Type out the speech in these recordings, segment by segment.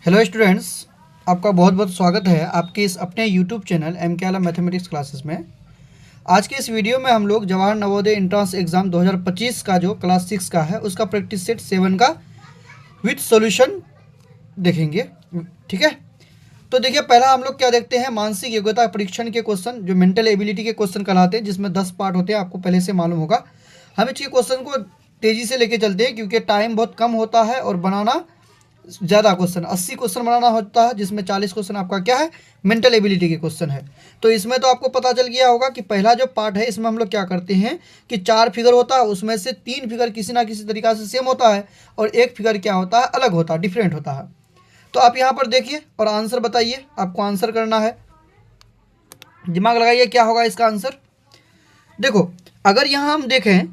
Hello students, आपका बहुत बहुत स्वागत है आपके इस अपने यूट्यूब चैनल एम के आला मैथमेटिक्स क्लासेस में। आज के इस वीडियो में हम लोग जवाहर नवोदय एंट्रेंस एग्ज़ाम 2025 का जो क्लास 6 का है उसका प्रैक्टिस सेट 7 का विथ सॉल्यूशन देखेंगे। ठीक है, तो देखिए पहला हम लोग क्या देखते हैं, मानसिक योग्यता परीक्षण के क्वेश्चन जो मेंटल एबिलिटी के क्वेश्चन कहलाते हैं, जिसमें 10 पार्ट होते हैं, आपको पहले से मालूम होगा। हम इसके क्वेश्चन को तेज़ी से लेके चलते हैं क्योंकि टाइम बहुत कम होता है और बनाना ज़्यादा क्वेश्चन 80 क्वेश्चन बनाना होता है, जिसमें 40 क्वेश्चन आपका क्या है, मेंटल एबिलिटी के क्वेश्चन है। तो इसमें तो आपको पता चल गया होगा कि पहला जो पार्ट है इसमें हम लोग क्या करते हैं कि 4 फिगर होता है, उसमें से 3 फिगर किसी ना किसी तरीका से सेम होता है और एक फिगर क्या होता है, अलग होता है, डिफरेंट होता है। तो आप यहाँ पर देखिए और आंसर बताइए, आपको आंसर करना है, दिमाग लगाइए क्या होगा इसका आंसर। देखो अगर यहाँ हम देखें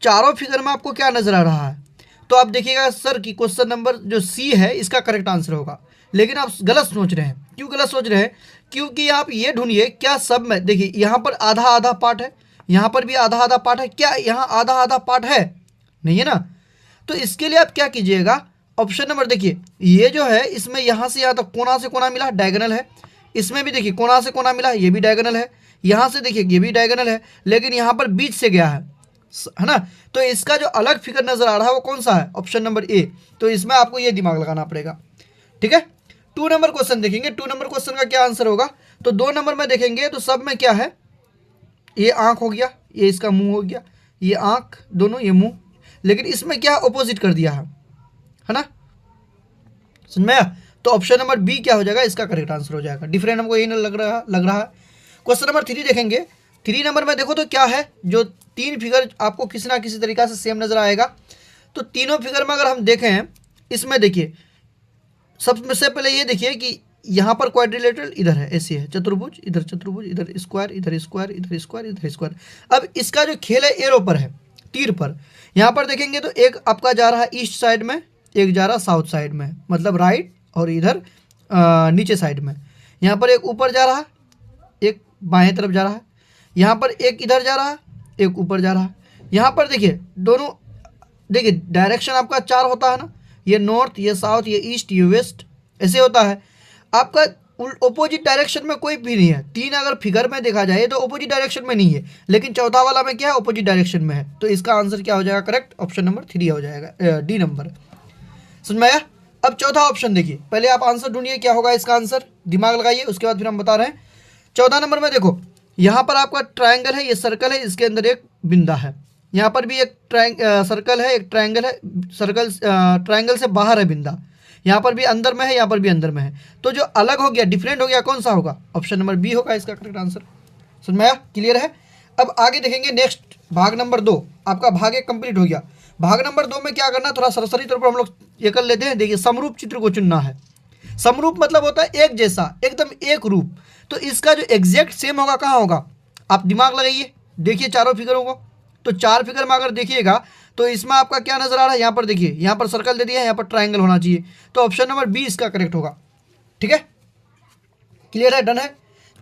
चारों फिगर में आपको क्या नज़र आ रहा है, तो आप देखिएगा सर कि क्वेश्चन नंबर जो सी है इसका करेक्ट आंसर होगा। लेकिन आप गलत सोच रहे हैं। क्यों गलत सोच रहे हैं? क्योंकि आप ये ढूंढिए क्या सब में, देखिए यहाँ पर आधा आधा पार्ट है, यहाँ पर भी आधा आधा पार्ट है, क्या यहाँ आधा आधा पार्ट है? नहीं है ना। तो इसके लिए आप क्या कीजिएगा, ऑप्शन नंबर देखिए, ये जो है इसमें यहाँ से यहाँ तक कोना से कोना मिला, डायगोनल है। इसमें भी देखिए कोना से कोना मिला, ये भी डायगोनल है। यहाँ से देखिए ये भी डायगोनल है, लेकिन यहाँ पर बीच से गया है ना। तो इसका जो अलग फिगर नजर आ रहा है वो कौन सा है? Option number A. तो इसमें आपको ये दिमाग लगाना पड़ेगा। ठीक है, 2 नंबर क्वेश्चन देखेंगे। 2 नंबर क्वेश्चन का क्या आंसर होगा? तो 2 नंबर में देखेंगे तो सब में क्या है, ये आंख हो गया, ये इसका मुंह हो गया, ये आंख दोनों, ये मुंह। लेकिन इसमें क्या ऑपोजिट कर दिया है ना। समझ में आया? तो ऑप्शन नंबर बी क्या हो जाएगा, इसका करेक्ट आंसर हो जाएगा। डिफरेंट हमको यही ना लग रहा है। क्वेश्चन नंबर 3 देखेंगे। 3 नंबर में देखो तो क्या है, जो 3 फिगर आपको किसी ना किसी तरीका से सेम नजर आएगा। तो तीनों फिगर में अगर हम देखें, इसमें देखिए सबसे पहले ये देखिए कि यहाँ पर क्वाड्रिलेटरल इधर है, ऐसे है, चतुर्भुज इधर, चतुर्भुज इधर, स्क्वायर इधर, स्क्वायर इधर, स्क्वायर इधर, स्क्वायर। अब इसका जो खेल है एरो पर है, तीर पर। यहाँ पर देखेंगे तो एक आपका जा रहा है ईस्ट साइड में, एक जा रहा है साउथ साइड में, मतलब राइट, और इधर नीचे साइड में। यहाँ पर एक ऊपर जा रहा है, एक बाएं तरफ जा रहा है। यहाँ पर एक इधर जा रहा है, एक ऊपर जा रहा है। यहाँ पर देखिए दोनों, देखिए डायरेक्शन आपका 4 होता है ना, ये नॉर्थ, ये साउथ, ये ईस्ट, ये वेस्ट, ऐसे होता है। आपका ओपोजिट डायरेक्शन में कोई भी नहीं है। 3 अगर फिगर में देखा जाए तो ओपोजिट डायरेक्शन में नहीं है, लेकिन चौथा वाला में क्या है, ओपोजिट डायरेक्शन में है। तो इसका आंसर क्या हो जाएगा करेक्ट? ऑप्शन नंबर 3 हो जाएगा, डी नंबर। समझ में आया? अब चौथा ऑप्शन देखिए, पहले आप आंसर ढूंढिए क्या होगा इसका आंसर, दिमाग लगाइए, उसके बाद फिर हम बता रहे हैं। 14 नंबर में देखो, यहाँ पर आपका ट्रायंगल है, ये सर्कल है, इसके अंदर एक बिंदा है। यहाँ पर भी एक सर्कल है, एक ट्रायंगल है, सर्कल ट्रायंगल से बाहर है बिंदा। यहाँ पर भी अंदर में है, यहाँ पर भी अंदर में है। तो जो अलग हो गया, डिफरेंट हो गया, कौन सा होगा? ऑप्शन नंबर बी होगा इसका करेक्ट आंसर। समझ में आया? क्लियर है? अब आगे देखेंगे नेक्स्ट भाग नंबर 2। आपका भाग 1 कंप्लीट हो गया। भाग नंबर 2 में क्या करना, थोड़ा सरसरी तौर पर हम लोग ये कर लेते हैं। देखिए समरूप चित्र को चुनना है। समरूप मतलब होता है एक जैसा, एकदम एक रूप। तो इसका जो एग्जैक्ट सेम होगा कहाँ होगा? आप दिमाग लगाइए, देखिए चारों फिगरों को। तो 4 फिगर में अगर देखिएगा तो इसमें आपका क्या नजर आ रहा है, यहाँ पर देखिए, यहाँ पर सर्कल दे दिया है, यहाँ पर ट्राइंगल होना चाहिए। तो ऑप्शन नंबर बी इसका करेक्ट होगा। ठीक है, क्लियर है, डन है।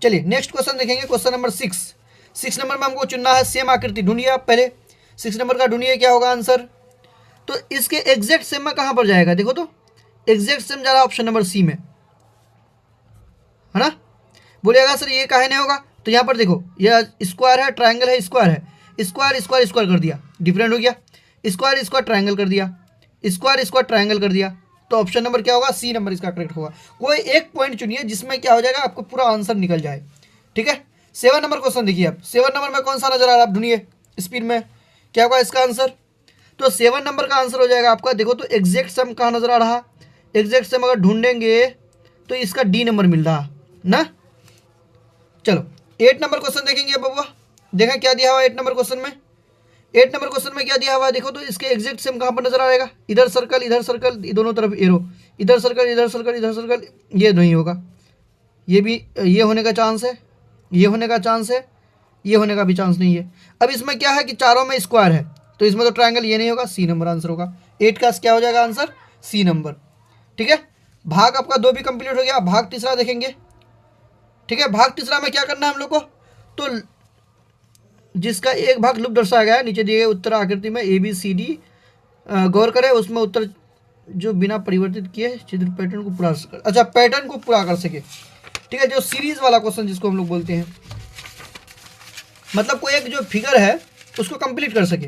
चलिए नेक्स्ट क्वेश्चन देखेंगे, क्वेश्चन नंबर 6। 6 नंबर में हमको चुनना है सेम आकृति। ढूंढिए आप पहले 6 नंबर का, ढूंढिए क्या होगा आंसर। तो इसके एग्जैक्ट सेम में कहाँ पर जाएगा, देखो तो एग्जैक्ट सेम जा रहा है ऑप्शन नंबर सी में, है ना। बोलिएगा सर ये काहे नहीं होगा, तो यहाँ पर देखो ये स्क्वायर है, ट्रायंगल है, स्क्वायर है, स्क्वायर स्क्वायर स्क्वायर कर दिया, डिफरेंट हो गया। स्क्वायर स्क्वायर ट्रायंगल कर दिया, स्क्वायर स्क्वायर ट्रायंगल कर दिया। तो ऑप्शन नंबर क्या होगा, सी नंबर इसका करेक्ट होगा। कोई एक पॉइंट चुनिए जिसमें क्या हो जाएगा, आपको पूरा आंसर निकल जाए। ठीक है, 7 नंबर क्वेश्चन देखिए आप। 7 नंबर में कौन सा नजर आ रहा है, आप ढूंढिए स्पीड में क्या होगा इसका आंसर। तो 7 नंबर का आंसर हो जाएगा आपका, देखो तो एग्जैक्ट सम कहाँ नजर आ रहा, एग्जैक्ट सम अगर ढूंढेंगे तो इसका डी नंबर मिल रहा ना। चलो 8 नंबर क्वेश्चन देखेंगे बबुआ, देखा क्या दिया हुआ 8 नंबर क्वेश्चन में। 8 नंबर क्वेश्चन में क्या दिया हुआ है, देखो तो इसके एग्जैक्ट सेम कहाँ पर नजर आएगा, इधर सर्कल दोनों तरफ एरो, इधर सर्कल इधर सर्कल इधर सर्कल, ये नहीं होगा, ये भी, ये होने का चांस है, ये होने का चांस है, ये होने का भी चांस नहीं है। अब इसमें क्या है कि चारों में स्क्वायर है, तो इसमें तो ट्रायंगल ये नहीं होगा, सी नंबर आंसर होगा। 8 का क्या हो जाएगा आंसर, सी नंबर। ठीक है, भाग आपका 2 भी कंप्लीट हो गया। भाग तीसरा देखेंगे। ठीक है, भाग तीसरा में क्या करना है हम लोग को, तो जिसका एक भाग लुप्त दर्शाया गया है नीचे दिए गए उत्तर आकृति में ए बी सी डी, गौर करें उसमें उत्तर जो बिना परिवर्तित किए चित्र पैटर्न को पूरा अच्छा पैटर्न को पूरा कर सके। ठीक है, जो सीरीज वाला क्वेश्चन जिसको हम लोग बोलते हैं, मतलब कोई एक जो फिगर है उसको कंप्लीट कर सके।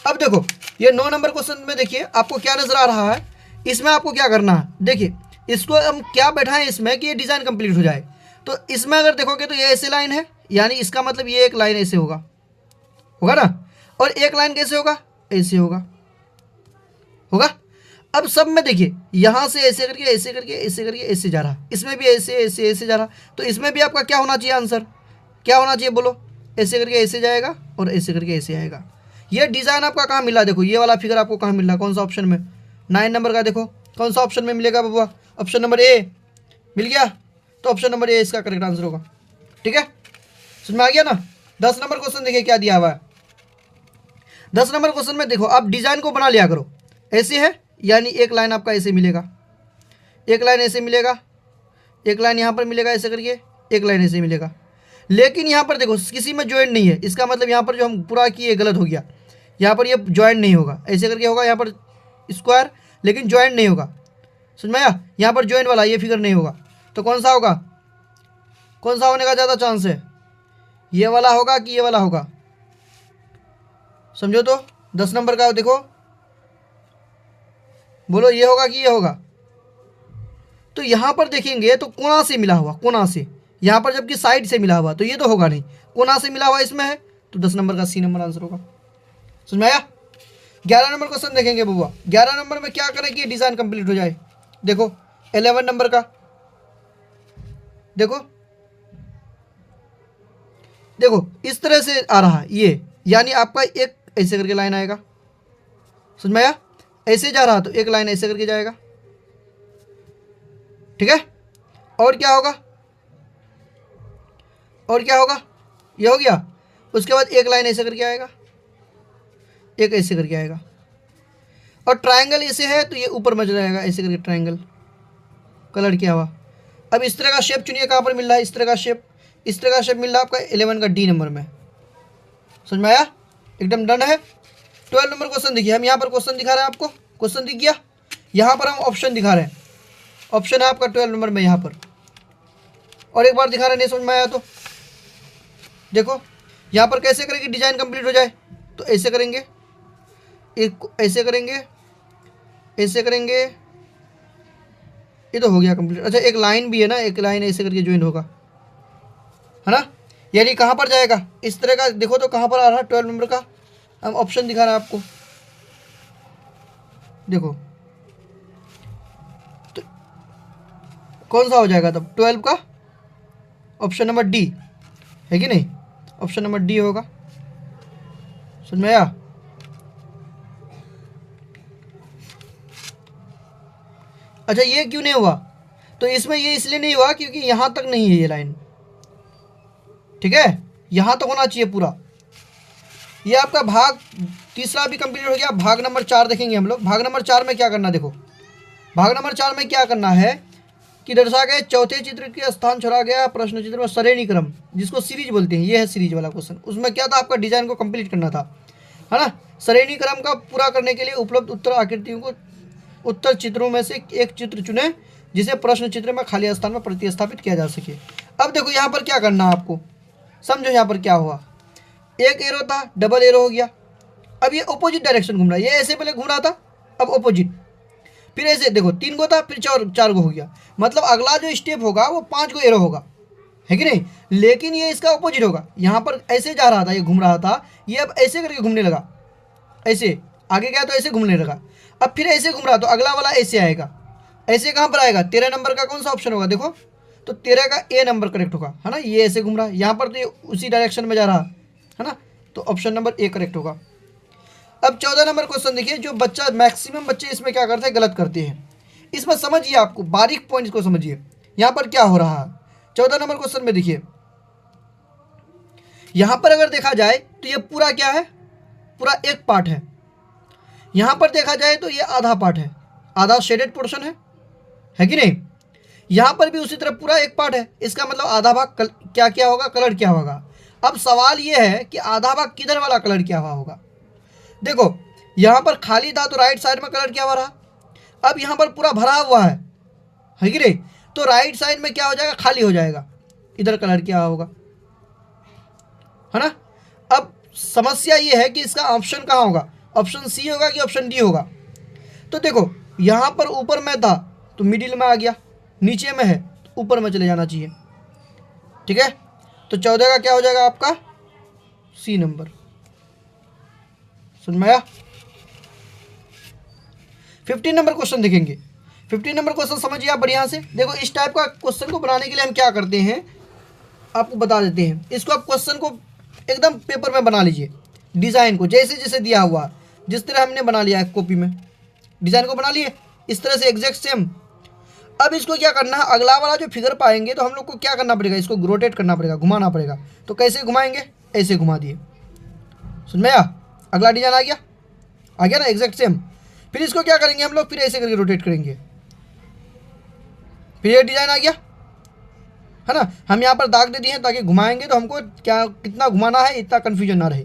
अब देखो ये 9 नंबर क्वेश्चन में देखिए आपको क्या नजर आ रहा है, इसमें आपको क्या करना है, देखिए इसको हम क्या बैठाएं इसमें कि ये डिज़ाइन कंप्लीट हो जाए। तो इसमें अगर देखोगे तो ये ऐसे लाइन है, यानी इसका मतलब ये एक लाइन ऐसे होगा, होगा ना, और एक लाइन कैसे होगा, ऐसे होगा, होगा। अब सब में देखिए यहाँ से ऐसे करके ऐसे करके ऐसे करके ऐसे जा रहा, इसमें भी ऐसे ऐसे ऐसे जा रहा, तो इसमें भी आपका क्या होना चाहिए, आंसर क्या होना चाहिए बोलो, ऐसे करके ऐसे जाएगा और ऐसे करके ऐसे आएगा। ये डिज़ाइन आपका कहाँ मिला, देखो ये वाला फिगर आपको कहाँ मिल रहा, कौन सा ऑप्शन में, 9 नंबर का, देखो कौन सा ऑप्शन में मिलेगा बबुआ, ऑप्शन नंबर ए मिल गया, तो ऑप्शन नंबर ए इसका करेक्ट आंसर होगा। ठीक है, समझ में आ गया ना। 10 नंबर क्वेश्चन देखिए क्या दिया हुआ है। 10 नंबर क्वेश्चन में देखो आप डिज़ाइन को बना लिया करो, ऐसे है यानी एक लाइन आपका ऐसे मिलेगा, एक लाइन ऐसे मिलेगा, एक लाइन यहाँ पर मिलेगा ऐसे करके, एक लाइन ऐसे मिलेगा, लेकिन यहाँ पर देखो किसी में ज्वाइंट नहीं है, इसका मतलब यहाँ पर जो हम पूरा किए गलत हो गया, यहाँ पर ये ज्वाइंट नहीं होगा, ऐसे करके होगा यहाँ पर स्क्वायर, लेकिन ज्वाइंट नहीं होगा, समझ में आया, यहाँ पर ज्वाइंट वाला ये फिगर नहीं होगा, तो कौन सा होगा, कौन सा होने का ज़्यादा चांस है, ये वाला होगा कि ये वाला होगा, समझो तो 10 नंबर का देखो, बोलो ये होगा कि ये होगा। तो यहाँ पर देखेंगे तो कोना से मिला हुआ, कोना से, यहाँ पर जबकि साइड से मिला हुआ, तो ये तो होगा नहीं, कोना से मिला हुआ इसमें है, तो 10 नंबर का सी नंबर आंसर होगा। समझ में आया। 11 नंबर क्वेश्चन देखेंगे बबुआ, 11 नंबर में क्या करें कि डिज़ाइन कंप्लीट हो जाए। देखो 11 नंबर का देखो, देखो इस तरह से आ रहा है ये, यानी आपका एक ऐसे करके लाइन आएगा, समझ में आया, ऐसे जा रहा तो एक लाइन ऐसे करके जाएगा। ठीक है, और क्या होगा, और क्या होगा, ये हो गया, उसके बाद एक लाइन ऐसे करके आएगा, एक ऐसे करके आएगा, और ट्रायंगल ऐसे है तो ये ऊपर में जाएगा ऐसे करके, ट्रायंगल कलर किया हुआ। अब इस तरह का शेप चुनिए, कहाँ पर मिल रहा है इस तरह का शेप, इस तरह का शेप मिल रहा है आपका 11 का डी नंबर में। समझ में आया, एकदम डन है। 12 नंबर क्वेश्चन देखिए, हम यहाँ पर क्वेश्चन दिखा रहे हैं आपको, क्वेश्चन दिख गया, यहाँ पर हम ऑप्शन दिखा रहे हैं, ऑप्शन है आपका 12 नंबर में यहाँ पर, और एक बार दिखा रहे हैं, नहीं समझ में आया तो देखो यहाँ पर कैसे करेंगे डिजाइन कंप्लीट हो जाए, तो ऐसे करेंगे, एक ऐसे करेंगे, ऐसे करेंगे, ये तो हो गया कंप्लीट। अच्छा एक लाइन भी है ना, एक लाइन ऐसे करके ज्वाइन होगा, है ना, यानी कहाँ पर जाएगा इस तरह का, देखो तो कहाँ पर आ रहा है 12 नंबर का, हम ऑप्शन दिखा रहे हैं आपको, देखो तो कौन सा हो जाएगा तब 12 का, ऑप्शन नंबर डी है कि नहीं, ऑप्शन नंबर डी होगा। समझ में आया। अच्छा ये क्यों नहीं हुआ, तो इसमें ये इसलिए नहीं हुआ क्योंकि यहाँ तक नहीं है ये लाइन, ठीक है, यहाँ तक होना चाहिए पूरा। ये आपका भाग तीसरा भी कंप्लीट हो गया। भाग नंबर 4 देखेंगे हम लोग। भाग नंबर 4 में क्या करना, देखो भाग नंबर 4 में क्या करना है कि दर्शा गए चौथे चित्र के स्थान छोड़ा गया प्रश्न चित्र में श्रेणी क्रम, जिसको सीरीज बोलते हैं, ये है सीरीज वाला क्वेश्चन। उसमें क्या था, आपका डिजाइन को कंप्लीट करना था, है ना। श्रेणी क्रम का पूरा करने के लिए उपलब्ध उत्तर आकृतियों को उत्तर चित्रों में से एक चित्र चुने जिसे प्रश्न चित्र में खाली स्थान में प्रतिस्थापित किया जा सके। अब देखो यहाँ पर क्या करना है आपको, समझो यहाँ पर क्या हुआ, एक एरो था, डबल एरो हो गया। अब ये ऑपोजिट डायरेक्शन घूम रहा है, ये ऐसे पहले घूम रहा था, अब ऑपोजिट, फिर ऐसे देखो 3 गो था, फिर 4 गो हो गया। मतलब अगला जो स्टेप होगा वो 5 गो एरो होगा, है कि नहीं। लेकिन ये इसका ऑपोजिट होगा, यहाँ पर ऐसे जा रहा था, ये घूम रहा था, ये अब ऐसे करके घूमने लगा, ऐसे आगे गया तो ऐसे घूमने लगा। अब फिर ऐसे घूम रहा तो अगला वाला ऐसे आएगा, ऐसे कहाँ पर आएगा, 13 नंबर का कौन सा ऑप्शन होगा, देखो तो 13 का ए नंबर करेक्ट होगा, है ना। ये ऐसे घूम रहा है, यहाँ पर तो ये उसी डायरेक्शन में जा रहा है ना, तो ऑप्शन नंबर ए करेक्ट होगा। अब 14 नंबर क्वेश्चन देखिए, जो बच्चा मैक्सिमम बच्चे इसमें क्या करते हैं, गलत करते हैं। इसमें समझिए, आपको बारीक पॉइंट को समझिए, यहाँ पर क्या हो रहा है। 14 नंबर क्वेश्चन में देखिए, यहाँ पर अगर देखा जाए तो ये पूरा क्या है, पूरा एक पार्ट है। यहाँ पर देखा जाए तो ये आधा पार्ट है, आधा शेडेड पोर्शन है कि नहीं। यहाँ पर भी उसी तरह पूरा एक पार्ट है, इसका मतलब आधा भाग क्या क्या होगा, कलर क्या होगा। अब सवाल ये है कि आधा भाग किधर वाला कलर क्या हुआ होगा। देखो यहाँ पर खाली था तो राइट साइड में कलर क्या हुआ रहा। अब यहाँ पर पूरा भरा हुआ है कि नहीं, तो राइट साइड में क्या हो जाएगा, खाली हो जाएगा, इधर कलर क्या होगा, है ना। अब समस्या ये है कि इसका ऑप्शन कहाँ होगा, ऑप्शन सी होगा कि ऑप्शन डी होगा। तो देखो यहाँ पर ऊपर में था तो मिडिल में आ गया, नीचे में है तो ऊपर में चले जाना चाहिए, ठीक है। तो 14 का क्या हो जाएगा आपका, सी नंबर। समझ में आया। 15 नंबर क्वेश्चन देखेंगे। 15 नंबर क्वेश्चन समझिए आप बढ़िया से। देखो इस टाइप का क्वेश्चन को बनाने के लिए हम क्या करते हैं, आपको बता देते हैं। इसको आप क्वेश्चन को एकदम पेपर में बना लीजिए, डिज़ाइन को जैसे जैसे दिया हुआ, जिस तरह हमने बना लिया है कॉपी में, डिज़ाइन को बना लिए इस तरह से एग्जैक्ट सेम। अब इसको क्या करना है, अगला वाला जो फिगर पाएंगे तो हम लोग को क्या करना पड़ेगा, इसको रोटेट करना पड़ेगा, घुमाना पड़ेगा। तो कैसे घुमाएंगे, ऐसे घुमा दिए, समझ में आया। अगला डिजाइन आ गया ना एग्जैक्ट सेम। फिर इसको क्या करेंगे हम लोग, फिर ऐसे करके रोटेट करेंगे, फिर ये डिजाइन आ गया, है ना। हम यहाँ पर दाग दे दिए हैं ताकि घुमाएंगे तो हमको क्या कितना घुमाना है इतना कन्फ्यूजन ना रहे।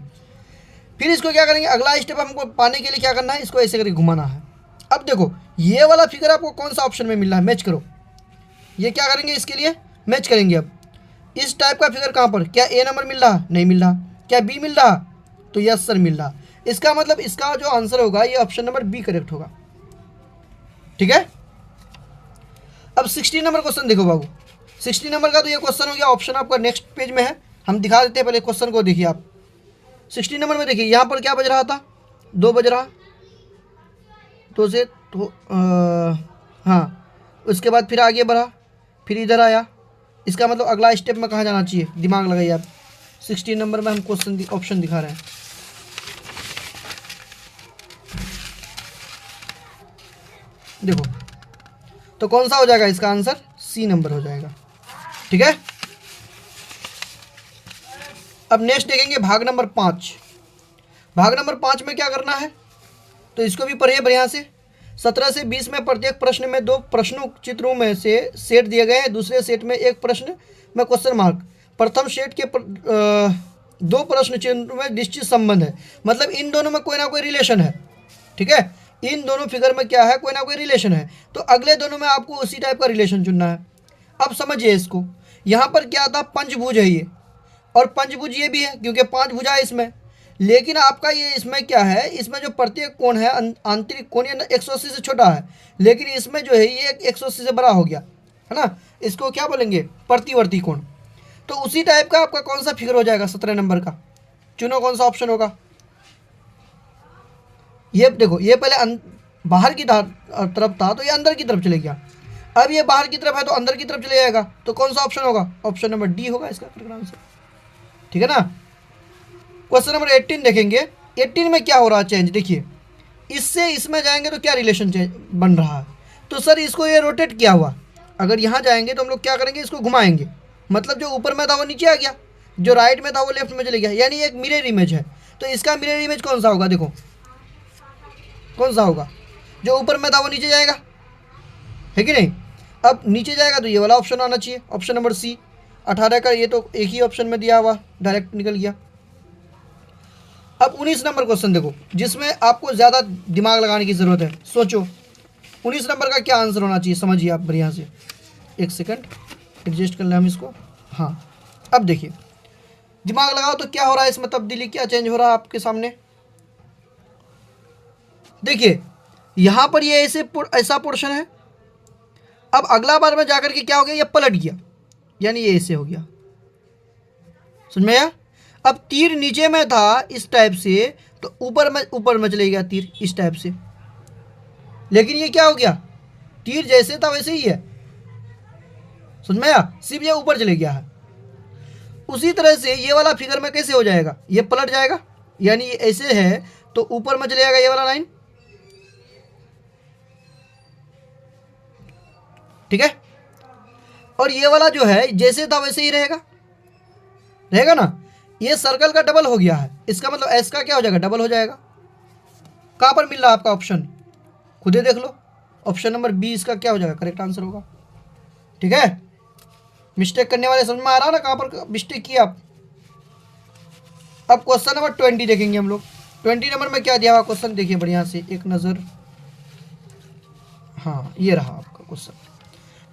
फिर इसको क्या करेंगे, अगला स्टेप हमको पाने के लिए क्या करना है, इसको ऐसे करके घुमाना है। अब देखो ये वाला फिगर आपको कौन सा ऑप्शन में मिल रहा है, मैच करो। ये क्या करेंगे, इसके लिए मैच करेंगे। अब इस टाइप का फिगर कहाँ पर, क्या ए नंबर मिल रहा, नहीं मिल रहा, क्या बी मिल रहा, तो यस सर मिल रहा। इसका मतलब इसका जो आंसर होगा ये ऑप्शन नंबर बी करेक्ट होगा, ठीक है। अब 16 नंबर क्वेश्चन देखो बाबू। 16 नंबर का तो ये क्वेश्चन हो गया, ऑप्शन आपका नेक्स्ट पेज में है, हम दिखा देते हैं। पहले क्वेश्चन को देखिए आप। 16 नंबर में देखिए यहाँ पर क्या बज रहा था, 2 बज रहा, 2 से तो हाँ, उसके बाद फिर आगे बढ़ा, फिर इधर आया। इसका मतलब अगला स्टेप में कहाँ जाना चाहिए, दिमाग लगाइए आप। 16 नंबर में हम क्वेश्चन ऑप्शन दिखा रहे हैं। देखो तो कौन सा हो जाएगा इसका आंसर, सी नंबर हो जाएगा, ठीक है। अब नेक्स्ट देखेंगे भाग नंबर 5। भाग नंबर 5 में क्या करना है, तो इसको भी पढ़िए बढ़िया से। 17 से 20 में प्रत्येक प्रश्न में 2 प्रश्नों चित्रों में से सेट दिए गए हैं, दूसरे सेट में एक प्रश्न में क्वेश्चन मार्क। प्रथम सेट के 2 प्रश्न चिन्ह में निश्चित संबंध है, मतलब इन दोनों में कोई ना कोई रिलेशन है, ठीक है। इन दोनों फिगर में क्या है, कोई ना कोई रिलेशन है। तो अगले दोनों में आपको उसी टाइप का रिलेशन चुनना है। अब समझिए इसको, यहाँ पर क्या था, पंचभुज है ये, और पंचभुज ये भी है क्योंकि 5 भुजा है इसमें। लेकिन आपका ये इसमें क्या है, इसमें जो प्रत्येक कोण है आंतरिक कोण ये 180 से छोटा है, लेकिन इसमें जो है ये 180 से बड़ा हो गया, है ना। इसको क्या बोलेंगे, प्रतिवर्ती कोण। तो उसी टाइप का आपका कौन सा फिगर हो जाएगा 17 नंबर का, चुनो कौन सा ऑप्शन होगा। ये देखो ये पहले बाहर की तरफ था तो ये अंदर की तरफ चले गया, अब ये बाहर की तरफ है तो अंदर की तरफ चले जाएगा। तो कौन सा ऑप्शन होगा, ऑप्शन नंबर डी होगा इसका करेक्ट आंसर, ठीक है ना। क्वेश्चन नंबर 18 देखेंगे। 18 में क्या हो रहा है चेंज, देखिए इससे इसमें जाएंगे तो क्या रिलेशन बन रहा है, तो सर इसको ये रोटेट किया हुआ, अगर यहाँ जाएंगे तो हम लोग क्या करेंगे, इसको घुमाएंगे, मतलब जो ऊपर में था वो नीचे आ गया, जो राइट में था वो लेफ्ट में चले गया, यानी एक मिरर इमेज है। तो इसका मिरर इमेज कौन सा होगा, देखो कौन सा होगा, जो ऊपर में था वो नीचे जाएगा, है कि नहीं। अब नीचे जाएगा तो ये वाला ऑप्शन आना चाहिए, ऑप्शन नंबर सी। 18 का ये तो एक ही ऑप्शन में दिया हुआ, डायरेक्ट निकल गया। अब 19 नंबर क्वेश्चन देखो, जिसमें आपको ज़्यादा दिमाग लगाने की ज़रूरत है, सोचो 19 नंबर का क्या आंसर होना चाहिए, समझिए आप बढ़िया से। एक सेकंड एडजस्ट कर लें हम इसको, हाँ। अब देखिए दिमाग लगाओ तो क्या हो रहा है इसमें, तब्दीली क्या चेंज हो रहा है आपके सामने। देखिए यहाँ पर ये ऐसा पोर्शन है, अब अगला बार में जाकर के क्या हो गया, ये पलट गया, यानी ये ऐसे हो गया, समझ में आया। अब तीर नीचे में था इस टाइप से, तो ऊपर में चले गया तीर इस टाइप से, लेकिन ये क्या हो गया, तीर जैसे था वैसे ही है, समझ में आया, सिर्फ ये ऊपर चले गया है। उसी तरह से ये वाला फिगर में कैसे हो जाएगा, ये पलट जाएगा, यानी ये ऐसे है तो ऊपर में चले जाएगा ये वाला लाइन, ठीक है। और ये वाला जो है जैसे था वैसे ही रहेगा, रहेगा ना। ये सर्कल का डबल हो गया है, इसका मतलब एस का क्या हो जाएगा, डबल हो जाएगा। कहाँ पर मिल रहा है आपका ऑप्शन, खुद ही देख लो, ऑप्शन नंबर बी इसका क्या हो जाएगा, करेक्ट आंसर होगा, ठीक है। मिस्टेक करने वाले समझ में आ रहा है ना कहाँ पर मिस्टेक किया आप। अब क्वेश्चन नंबर 20 देखेंगे हम लोग। 20 नंबर में क्या दिया हुआ क्वेश्चन, देखिए बढ़िया से एक नज़र, हाँ ये रहा आपका क्वेश्चन।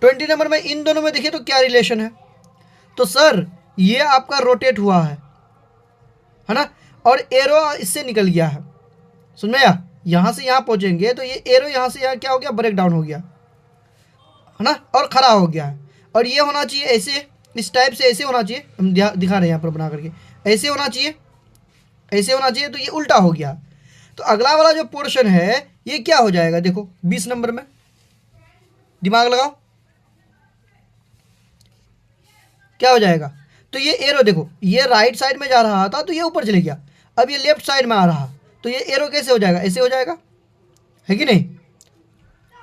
20 नंबर में इन दोनों में देखिए तो क्या रिलेशन है। तो सर ये आपका रोटेट हुआ है ना, और एरो इससे निकल गया है, समझ में आया। यहाँ से यहाँ पहुँचेंगे तो ये एरो यहाँ से यहाँ क्या हो गया, ब्रेक डाउन हो गया है ना, और खड़ा हो गया है। और ये होना चाहिए ऐसे, इस टाइप से ऐसे होना चाहिए, हम दिखा रहे हैं यहाँ पर बना करके, ऐसे होना चाहिए, ऐसे होना चाहिए, तो ये उल्टा हो गया। तो अगला वाला जो पोर्शन है ये क्या हो जाएगा, देखो 20 नंबर में दिमाग लगाओ, क्या हो जाएगा। तो ये एरो देखो, ये राइट साइड में जा रहा था तो ये ऊपर चले गया, अब ये लेफ्ट साइड में आ रहा, तो ये एरो कैसे हो जाएगा, ऐसे हो जाएगा, है कि नहीं,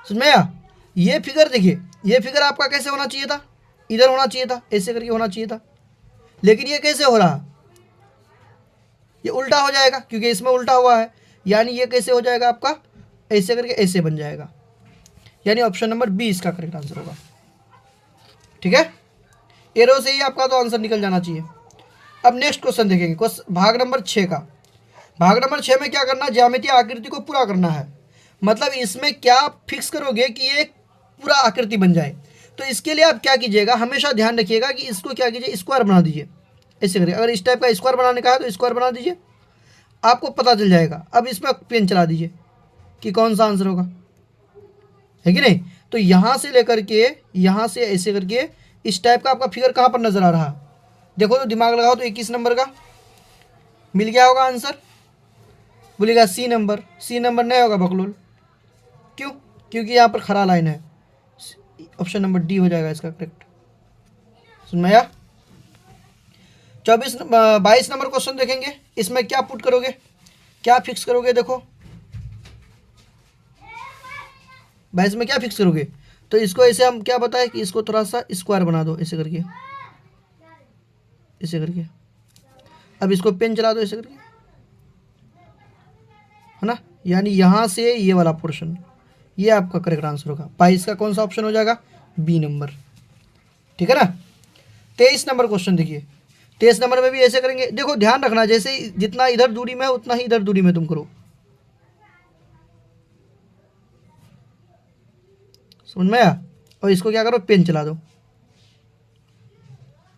समझ में आया। ये फिगर देखिए, ये फिगर आपका कैसे होना चाहिए था, इधर होना चाहिए था, ऐसे करके होना चाहिए था, लेकिन ये कैसे हो रहा, ये उल्टा हो जाएगा क्योंकि इसमें उल्टा हुआ है, यानी ये कैसे हो जाएगा आपका, ऐसे करके ऐसे बन जाएगा, यानी ऑप्शन नंबर बी इसका करेक्ट आंसर होगा। ठीक है, एरो से ही आपका तो आंसर निकल जाना चाहिए। अब नेक्स्ट क्वेश्चन देखेंगे, भाग नंबर 6 का। भाग नंबर 6 में क्या करना है, ज्यामितीय आकृति को पूरा करना है, मतलब इसमें क्या फिक्स करोगे कि ये पूरा आकृति बन जाए। तो इसके लिए आप क्या कीजिएगा, हमेशा ध्यान रखिएगा कि इसको क्या कीजिए, स्क्वायर बना दीजिए, ऐसे करिए। अगर इस टाइप का स्क्वायर बनाने का है तो स्क्वायर बना दीजिए, आपको पता चल जाएगा। अब इसमें पेन चला दीजिए कि कौन सा आंसर होगा, है कि नहीं। तो यहाँ से लेकर के यहाँ से ऐसे करके इस टाइप का आपका फिगर कहाँ पर नज़र आ रहा है, देखो तो दिमाग लगाओ, तो 21 नंबर का मिल गया होगा आंसर। बोलेगा सी नंबर, सी नंबर नहीं होगा बकलोल, क्यों, क्योंकि यहाँ पर खरा लाइन है, ऑप्शन नंबर डी हो जाएगा इसका करेक्ट। सुन में आया। 22 नंबर क्वेश्चन देखेंगे, इसमें क्या पुट करोगे, क्या फिक्स करोगे, देखो 22 में क्या फिक्स करोगे। तो इसको ऐसे हम क्या बताएं कि इसको थोड़ा सा स्क्वायर बना दो, ऐसे करके, ऐसे करके। अब इसको पेन चला दो ऐसे करके, है ना, यानी यहाँ से ये वाला पोर्शन, ये आपका करेक्ट आंसर होगा। 22 का कौन सा ऑप्शन हो जाएगा, बी नंबर। ठीक है ना। 23 नंबर क्वेश्चन देखिए, 23 नंबर में भी ऐसे करेंगे, देखो ध्यान रखना, जैसे जितना इधर दूरी में उतना ही इधर दूरी में तुम करो, समझ में आया। और इसको क्या करो, पेन चला दो।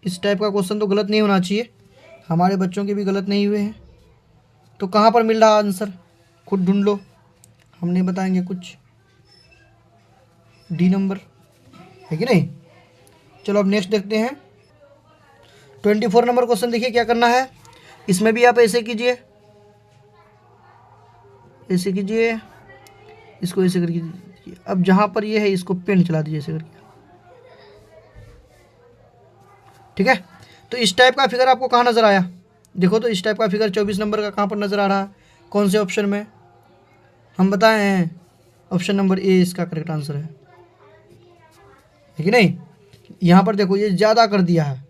इस टाइप का क्वेश्चन तो गलत नहीं होना चाहिए, हमारे बच्चों के भी गलत नहीं हुए हैं। तो कहाँ पर मिल रहा आंसर, खुद ढूंढ लो, हम नहीं बताएंगे कुछ। डी नंबर, है कि नहीं। चलो अब नेक्स्ट देखते हैं। 24 नंबर क्वेश्चन देखिए क्या करना है, इसमें भी आप ऐसे कीजिए, ऐसे कीजिए, इसको ऐसे करके दीजिए। अब जहाँ पर ये है इसको पेन चला दीजिए ऐसे करके, ठीक है। तो इस टाइप का फिगर आपको कहाँ नज़र आया, देखो तो इस टाइप का फिगर 24 नंबर का कहाँ पर नज़र आ रहा है, कौन से ऑप्शन में, हम बताए हैं ऑप्शन नंबर ए इसका करेक्ट आंसर है कि नहीं। यहाँ पर देखो ये ज़्यादा कर दिया है,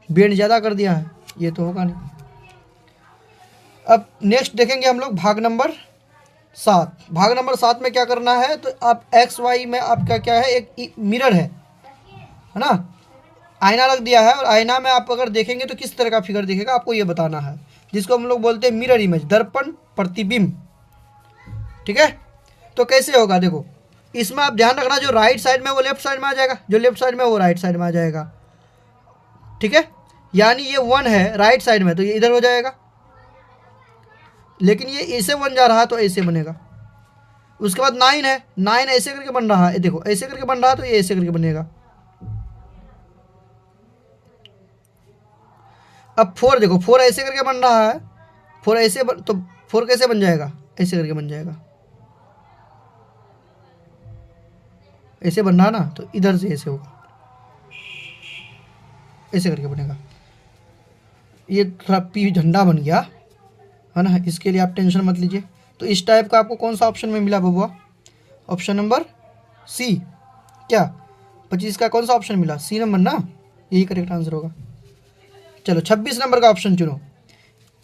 बेंड ज़्यादा कर दिया है, ये तो होगा नहीं। अब नेक्स्ट देखेंगे हम लोग भाग नंबर 7। भाग नंबर 7 में क्या करना है, तो आप एक्स वाई में आपका क्या है, एक मिरर है ना, आईना रख दिया है, और आईना में आप अगर देखेंगे तो किस तरह का फिगर दिखेगा आपको ये बताना है, जिसको हम लोग बोलते हैं मिरर इमेज, दर्पण प्रतिबिंब। ठीक है, तो कैसे होगा, देखो इसमें आप ध्यान रखना, जो राइट साइड में वो लेफ्ट साइड में आ जाएगा, जो लेफ्ट साइड में वो राइट साइड में आ जाएगा। ठीक है, यानी ये 1 है राइट साइड में तो ये इधर हो जाएगा, लेकिन ये ऐसे बन जा रहा है तो ऐसे बनेगा। उसके बाद 9 है, 9 ऐसे करके बन रहा है, देखो ऐसे करके बन रहा है तो ये ऐसे करके बनेगा। अब 4 देखो, 4 ऐसे करके बन रहा है, 4 ऐसे तो 4 कैसे बन जाएगा, ऐसे करके बन जाएगा, ऐसे बन रहा ना, तो इधर से ऐसे होगा, ऐसे करके बनेगा। ये थोड़ा पी झंडा बन गया है ना, इसके लिए आप टेंशन मत लीजिए। तो इस टाइप का आपको कौन सा ऑप्शन में मिला बबुआ, ऑप्शन नंबर सी। क्या 25 का कौन सा ऑप्शन मिला, सी नंबर ना, यही करेक्ट आंसर होगा। चलो 26 नंबर का ऑप्शन चुनो,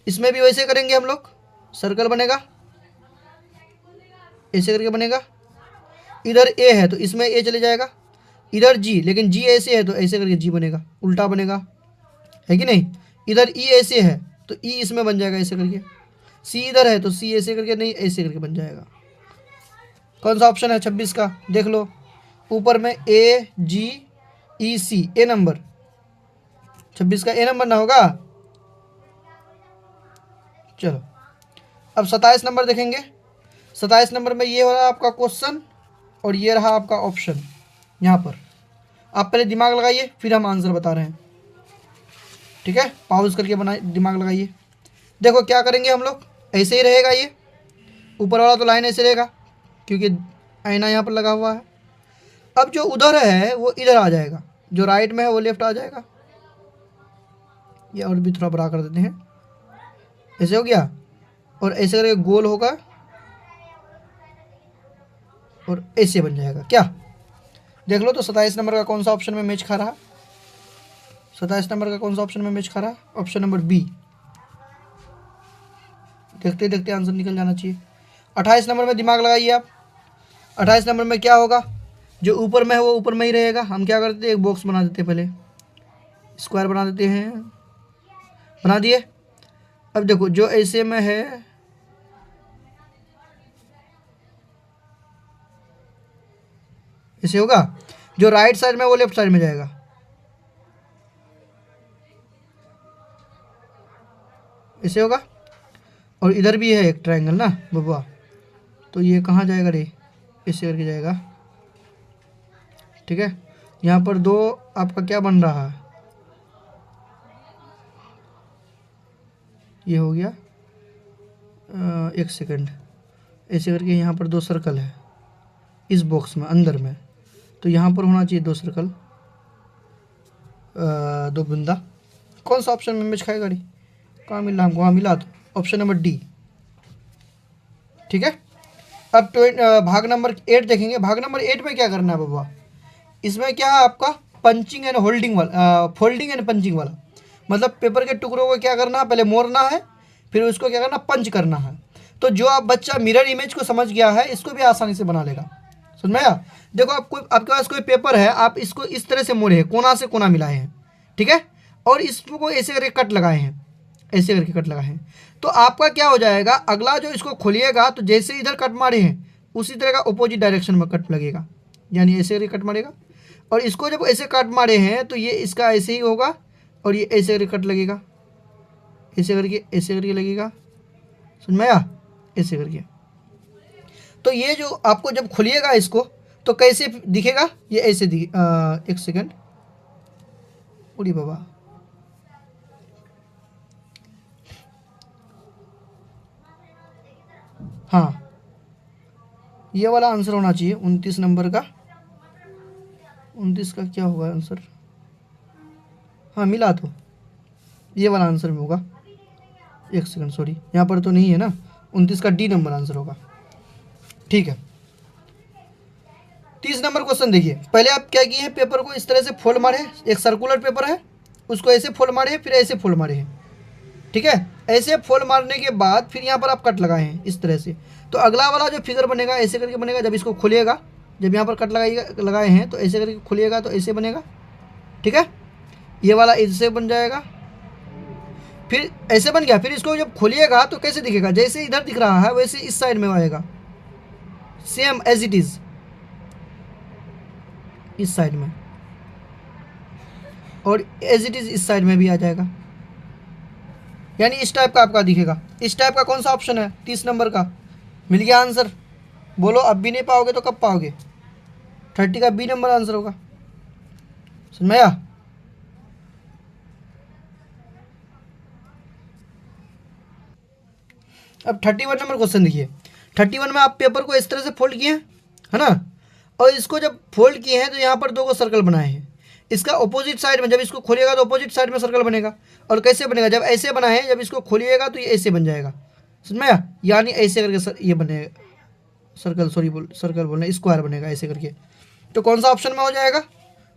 इसमें भी वैसे करेंगे हम लोग, सर्कल बनेगा, ऐसे करके बनेगा। इधर ए है तो इसमें ए चले जाएगा, इधर जी, लेकिन जी ऐसे है तो ऐसे करके जी बनेगा, उल्टा बनेगा, है कि नहीं। इधर ई ऐसे है तो ई इसमें बन जाएगा ऐसे करके, सी इधर है तो सी ऐसे करके नहीं, ऐसे करके बन जाएगा। कौन सा ऑप्शन है 26 का, देख लो ऊपर में AGEC, ए नंबर, 26 का ए नंबर ना होगा। चलो अब 27 नंबर देखेंगे। 27 नंबर में ये हो रहा है आपका क्वेश्चन और ये रहा आपका ऑप्शन। यहाँ पर आप पहले दिमाग लगाइए, फिर हम आंसर बता रहे हैं, ठीक है। पॉज करके बनाइए, दिमाग लगाइए। देखो क्या करेंगे हम लोग, ऐसे ही रहेगा, ये ऊपर वाला तो लाइन ऐसे रहेगा क्योंकि आईना यहाँ पर लगा हुआ है। अब जो उधर है वो इधर आ जाएगा, जो राइट में है वो लेफ्ट आ जाएगा। ये और भी थोड़ा बड़ा कर देते हैं, ऐसे हो गया, और ऐसे करके गोल होगा और ऐसे बन जाएगा। क्या देख लो तो 27 नंबर का कौन सा ऑप्शन में मैच खा रहा, 27 नंबर का कौन सा ऑप्शन में मैच खा रहा, ऑप्शन नंबर बी। देखते देखते आंसर निकल जाना चाहिए। 28 नंबर में दिमाग लगाइए आप। 28 नंबर में क्या होगा, जो ऊपर में है वो ऊपर में ही रहेगा। हम क्या करते हैं, एक बॉक्स बना देते हैं, पहले स्क्वायर बना देते हैं, बना दिए। अब देखो जो ऐसे में है ऐसे होगा, जो राइट साइड में वो लेफ्ट साइड में जाएगा। ऐसे होगा, और इधर भी है एक ट्रायंगल ना बब्बा, तो ये कहाँ जाएगा रे, ऐसे करके जाएगा, ठीक है। यहाँ पर दो आपका क्या बन रहा है, ये हो गया, एक सेकंड, ऐसे करके यहाँ पर दो सर्कल है इस बॉक्स में अंदर में, तो यहाँ पर होना चाहिए दो सर्कल, दो बूंदा। कौन सा ऑप्शन में मैच खाएगा गाड़ी, कहाँ मिल रहा हमको, वहाँ मिला, तो ऑप्शन नंबर डी, ठीक है। अब भाग नंबर 8 देखेंगे। भाग नंबर 8 में क्या करना है बाबा, इसमें क्या है आपका पंचिंग एंड होल्डिंग वाला, फोल्डिंग एंड पंचिंग वाला, मतलब पेपर के टुकड़ों को क्या करना है, पहले मोड़ना है, फिर उसको क्या करना, पंच करना है। तो जो आप बच्चा मिरर इमेज को समझ गया है, इसको भी आसानी से बना लेगा, समझ में आया। देखो आप कोई, आपके पास कोई पेपर है, आप इसको इस तरह से मोड़े हैं, कोना से कोना मिलाए हैं, ठीक है, और इसको ऐसे करके कट लगाए हैं, ऐसे करके कट लगाए हैं, तो आपका क्या हो जाएगा, अगला जो इसको खोलिएगा तो जैसे इधर कट मारे हैं उसी तरह का अपोजिट डायरेक्शन में कट लगेगा, यानी ऐसे करके कट मारेगा। और इसको जब ऐसे कट मारे हैं तो ये इसका ऐसे ही होगा, और ये ऐसे करके कट लगेगा, ऐसे करके लगेगा, समझ में आया, ऐसे करके। तो ये जो आपको जब खोलिएगा इसको तो कैसे दिखेगा, ये ऐसे दिखे, एक सेकंड, उड़ी बाबा, हाँ ये वाला आंसर होना चाहिए 29 नंबर का। 29 का क्या होगा आंसर, हाँ मिला, तो ये वाला आंसर में होगा, एक सेकंड सॉरी, यहाँ पर तो नहीं है ना, 29 का डी नंबर आंसर होगा, ठीक है। 30 नंबर क्वेश्चन देखिए। पहले आप क्या किए हैं, पेपर को इस तरह से फोल्ड मारे, एक सर्कुलर पेपर है उसको ऐसे फोल्ड मारे, फिर ऐसे फोल्ड मारे हैं, ठीक है। ऐसे फोल्ड मारने के बाद फिर यहाँ पर आप कट लगाए हैं इस तरह से, तो अगला वाला जो फिगर बनेगा ऐसे करके बनेगा। जब इसको खोलिएगा, जब यहाँ पर कट लगाए हैं तो ऐसे करके खोलिएगा तो ऐसे बनेगा, ठीक है। ये वाला इससे बन जाएगा, फिर ऐसे बन गया। फिर इसको जब खोलिएगा तो कैसे दिखेगा, जैसे इधर दिख रहा है वैसे इस साइड में आएगा, सेम एज इट इज इस साइड में, और एज इट इज इस साइड में भी आ जाएगा, यानी इस टाइप का आपका दिखेगा। इस टाइप का कौन सा ऑप्शन है 30 नंबर का, मिल गया आंसर। बोलो अब भी नहीं पाओगे तो कब पाओगे, 30 का बी नंबर आंसर होगा, समझ में आया। अब 31 नंबर क्वेश्चन देखिए। 31 में आप पेपर को इस तरह से फोल्ड किए हैं, है ना, और इसको जब फोल्ड किए हैं तो यहाँ पर दो को सर्कल बनाए हैं। इसका अपोजिट साइड में जब इसको खोलिएगा तो अपोजिट साइड में सर्कल बनेगा, और कैसे बनेगा, जब ऐसे बना है, जब इसको खोलिएगा तो ये ऐसे बन जाएगा, समझ में आया, यानी ऐसे करके ये बनेगा सर्कल, सॉरी सर्कल बोलना, स्क्वायर बनेगा ऐसे करके। तो कौन सा ऑप्शन में हो जाएगा,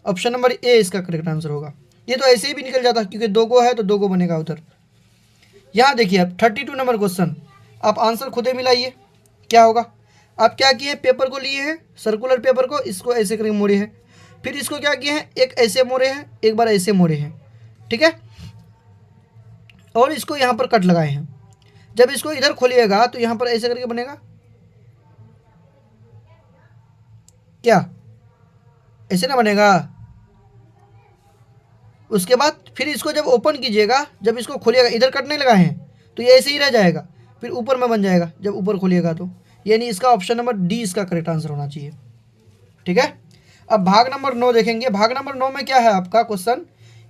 ऑप्शन नंबर ए इसका करेक्ट आंसर होगा। ये तो ऐसे ही भी निकल जाता क्योंकि दो गो है तो दो गो बनेगा उधर। यहाँ देखिए अब 32 नंबर क्वेश्चन, आप आंसर खुद ही मिलाइए क्या होगा। आप क्या किए, पेपर को लिए हैं, सर्कुलर पेपर को, इसको ऐसे करके मोड़े हैं, फिर इसको क्या किए हैं, एक ऐसे मोड़े हैं, एक बार ऐसे मोड़े हैं, ठीक है, और इसको यहाँ पर कट लगाए हैं। जब इसको इधर खोलिएगा तो यहाँ पर ऐसे करके बनेगा, क्या ऐसे ना बनेगा? उसके बाद फिर इसको जब ओपन कीजिएगा, जब इसको खोलिएगा, इधर कट नहीं लगाए हैं तो ये ऐसे ही रह जाएगा, फिर ऊपर में बन जाएगा जब ऊपर खोलिएगा तो। यानी इसका ऑप्शन नंबर डी इसका करेक्ट आंसर होना चाहिए। ठीक है, अब भाग नंबर 9 देखेंगे। भाग नंबर 9 में क्या है आपका क्वेश्चन,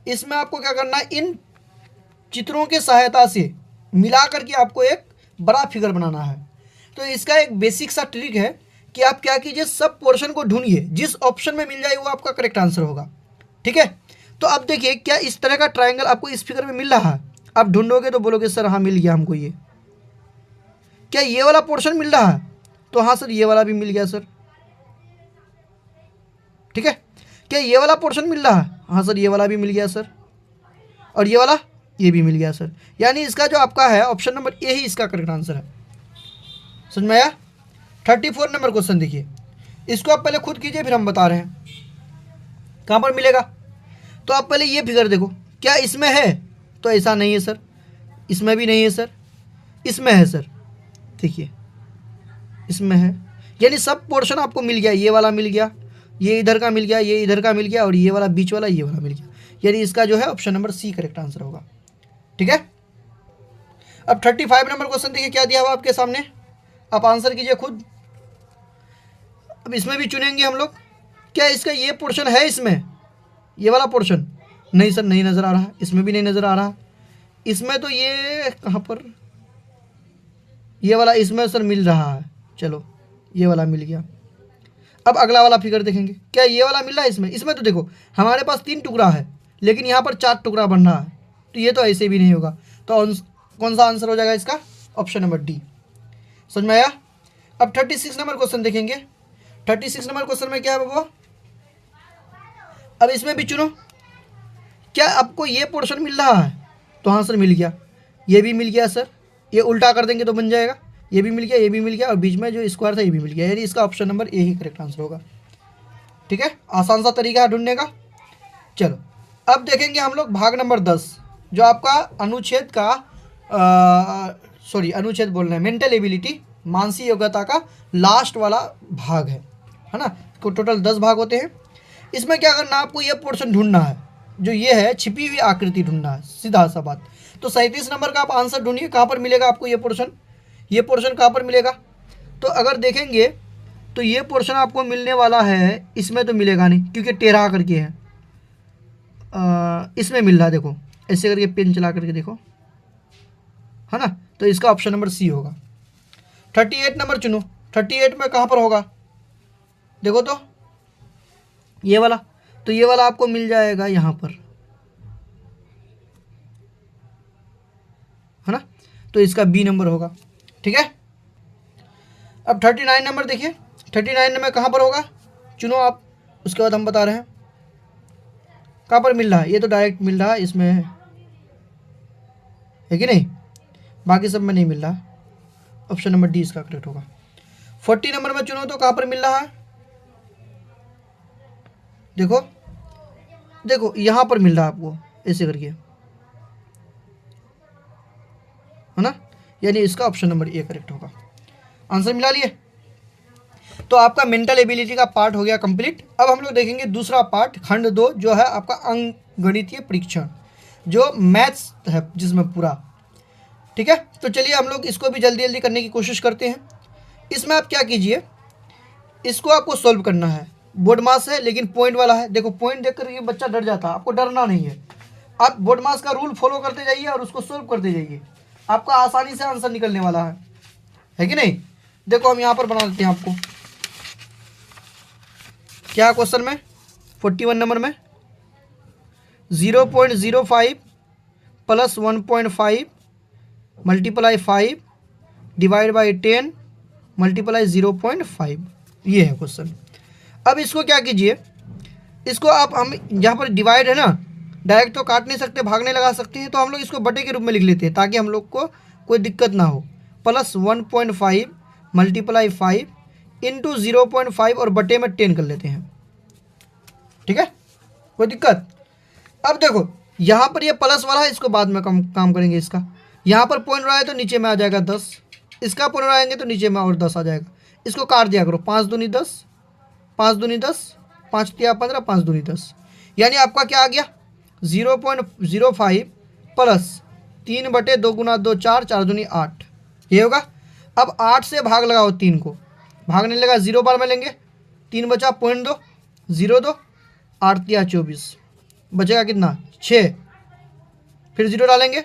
इसमें आपको क्या करना है, इन चित्रों के सहायता से मिला करके आपको एक बड़ा फिगर बनाना है। तो इसका एक बेसिक सा ट्रिक है कि आप क्या कीजिए, सब पोर्शन को ढूंढिए, जिस ऑप्शन में मिल जाए वो आपका करेक्ट आंसर होगा। ठीक है, तो अब देखिए क्या इस तरह का ट्रायंगल आपको इस फिगर में मिल रहा है? आप ढूंढोगे तो बोलोगे सर हाँ मिल गया हमको ये। क्या ये वाला पोर्शन मिल रहा है? तो हाँ सर ये वाला भी मिल गया सर। ठीक है, क्या ये वाला पोर्शन मिल रहा है? हाँ सर ये वाला भी मिल गया सर। और ये वाला, ये भी मिल गया सर। यानी इसका जो आपका है ऑप्शन नंबर ए ही इसका करेक्ट आंसर है। समझ में आया? 34 नंबर क्वेश्चन देखिए, इसको आप पहले खुद कीजिए फिर हम बता रहे हैं कहाँ पर मिलेगा। तो आप पहले ये फिगर देखो, क्या इसमें है? तो ऐसा नहीं है सर, इसमें भी नहीं है सर, इसमें है सर। देखिए इसमें है, यानी सब पोर्शन आपको मिल गया। ये वाला मिल गया, ये इधर का मिल गया, ये इधर का मिल गया, और ये वाला बीच वाला, ये वाला मिल गया। यानी इसका जो है option number C correct answer होगा। ठीक है, अब 35 नंबर क्वेश्चन देखिए क्या दिया हुआ आपके सामने, आप आंसर कीजिए खुद। अब इसमें भी चुनेंगे हम लोग, क्या इसका ये पोर्शन है इसमें? ये वाला पोर्शन नहीं सर, नहीं नज़र आ रहा। इसमें भी नहीं नज़र आ रहा। इसमें तो ये कहाँ पर, ये वाला इसमें सर मिल रहा है। चलो ये वाला मिल गया। अब अगला वाला फिगर देखेंगे, क्या ये वाला मिल रहा है इसमें? इसमें तो देखो हमारे पास 3 टुकड़ा है, लेकिन यहाँ पर 4 टुकड़ा बन रहा है, तो ये तो ऐसे भी नहीं होगा। तो कौन सा आंसर हो जाएगा इसका? Option number D. समझ में आया? अब 36 नंबर क्वेश्चन देखेंगे। 36 नंबर क्वेश्चन में क्या है बाबा, अब इसमें भी चुनो, क्या आपको ये पोर्शन मिल रहा है? तो हाँ सर मिल गया, ये भी मिल गया सर, ये उल्टा कर देंगे तो बन जाएगा, ये भी मिल गया, ये भी मिल गया, और बीच में जो स्क्वायर था ये भी मिल गया। यानी इसका option number A he correct answer होगा। ठीक है, आसान सा तरीका है ढूंढने का। चलो अब देखेंगे हम लोग भाग नंबर 10, जो आपका अनुच्छेद का अनुच्छेद बोल रहे हैं, मेंटल एबिलिटी, मानसिक योग्यता का लास्ट वाला भाग है ना। तो टोटल 10 भाग होते हैं। इसमें क्या करना है, आपको ये पोर्शन ढूंढना है, जो ये है छिपी हुई आकृति ढूंढना है, सीधा सा बात। तो 37 नंबर का आप आंसर ढूंढिए, कहाँ पर मिलेगा आपको ये पोर्शन? ये पोर्शन कहाँ पर मिलेगा? तो अगर देखेंगे तो ये पोर्शन आपको मिलने वाला है, इसमें तो मिलेगा नहीं क्योंकि टेढ़ा करके है। इसमें मिल रहा है, देखो ऐसे करके पेन चला करके देखो, है ना। तो इसका ऑप्शन नंबर सी होगा। 38 नंबर चुनो, 38 में कहाँ पर होगा? देखो तो ये वाला, तो ये वाला आपको मिल जाएगा यहाँ पर, है ना। तो इसका बी नंबर होगा। ठीक है, अब 39 नंबर देखिए। 39 में कहाँ पर होगा? चुनो आप, उसके बाद हम बता रहे हैं कहाँ पर मिल रहा है। ये तो डायरेक्ट मिल रहा है, इसमें है कि नहीं, बाकी सब में नहीं मिल रहा। ऑप्शन नंबर डी इसका करेक्ट होगा। 40 नंबर में चुनो तो कहाँ पर मिल रहा है? देखो देखो यहाँ पर मिल रहा है आपको, ऐसे करके, है ना। यानी इसका ऑप्शन नंबर ए करेक्ट होगा। आंसर मिला लिए। तो आपका मेंटल एबिलिटी का पार्ट हो गया कंप्लीट। अब हम लोग देखेंगे दूसरा पार्ट, खंड 2, जो है आपका अंकगणितीय परीक्षण, जो मैथ्स है जिसमें पूरा। ठीक है, तो चलिए हम लोग इसको भी जल्दी जल्दी करने की कोशिश करते हैं। इसमें आप क्या कीजिए, इसको आपको सोल्व करना है। बोर्ड मास है लेकिन पॉइंट वाला है। देखो पॉइंट देख कर बच्चा डर जाता है, आपको डरना नहीं है। आप बोर्ड मास का रूल फॉलो करते जाइए और उसको सोल्व करते जाइए, आपका आसानी से आंसर निकलने वाला है कि नहीं। देखो हम यहाँ पर बना देते हैं आपको, क्या क्वेश्चन में 41 नंबर में 0.05 plus 1.5 multiply 5 divide by 10 multiply 0.5, ये है क्वेश्चन। अब इसको क्या कीजिए, इसको आप, हम यहाँ पर डिवाइड है ना, डायरेक्ट तो काट नहीं सकते, भागने लगा सकते हैं, तो हम लोग इसको बटे के रूप में लिख लेते हैं ताकि हम लोग को कोई दिक्कत ना हो। प्लस 1.5 मल्टीप्लाई 5 इंटू 0.5 और बटे में 10 कर लेते हैं। ठीक है, कोई दिक्कत? अब देखो यहाँ पर ये प्लस वाला है, इसको बाद में काम करेंगे। इसका यहाँ पर पॉइंट रहा है तो नीचे में आ जाएगा 10, इसका पॉइंट रहेंगे तो नीचे में और 10 आ जाएगा। इसको काट दिया करो, 5 दूनी 10, 5 दूनी 10, 5 तिया 15, 5 दूनी 10, यानी आपका क्या आ गया 0.05 प्लस 3/2 गुना 2 4, 4 दूनी 8, ये होगा। अब 8 से भाग लगाओ 3 को, भागने लगा 0 बार में लेंगे, 3 बचा 0.2, 0.2, 8 तिया 24, बचेगा कितना 6, फिर 0 डालेंगे,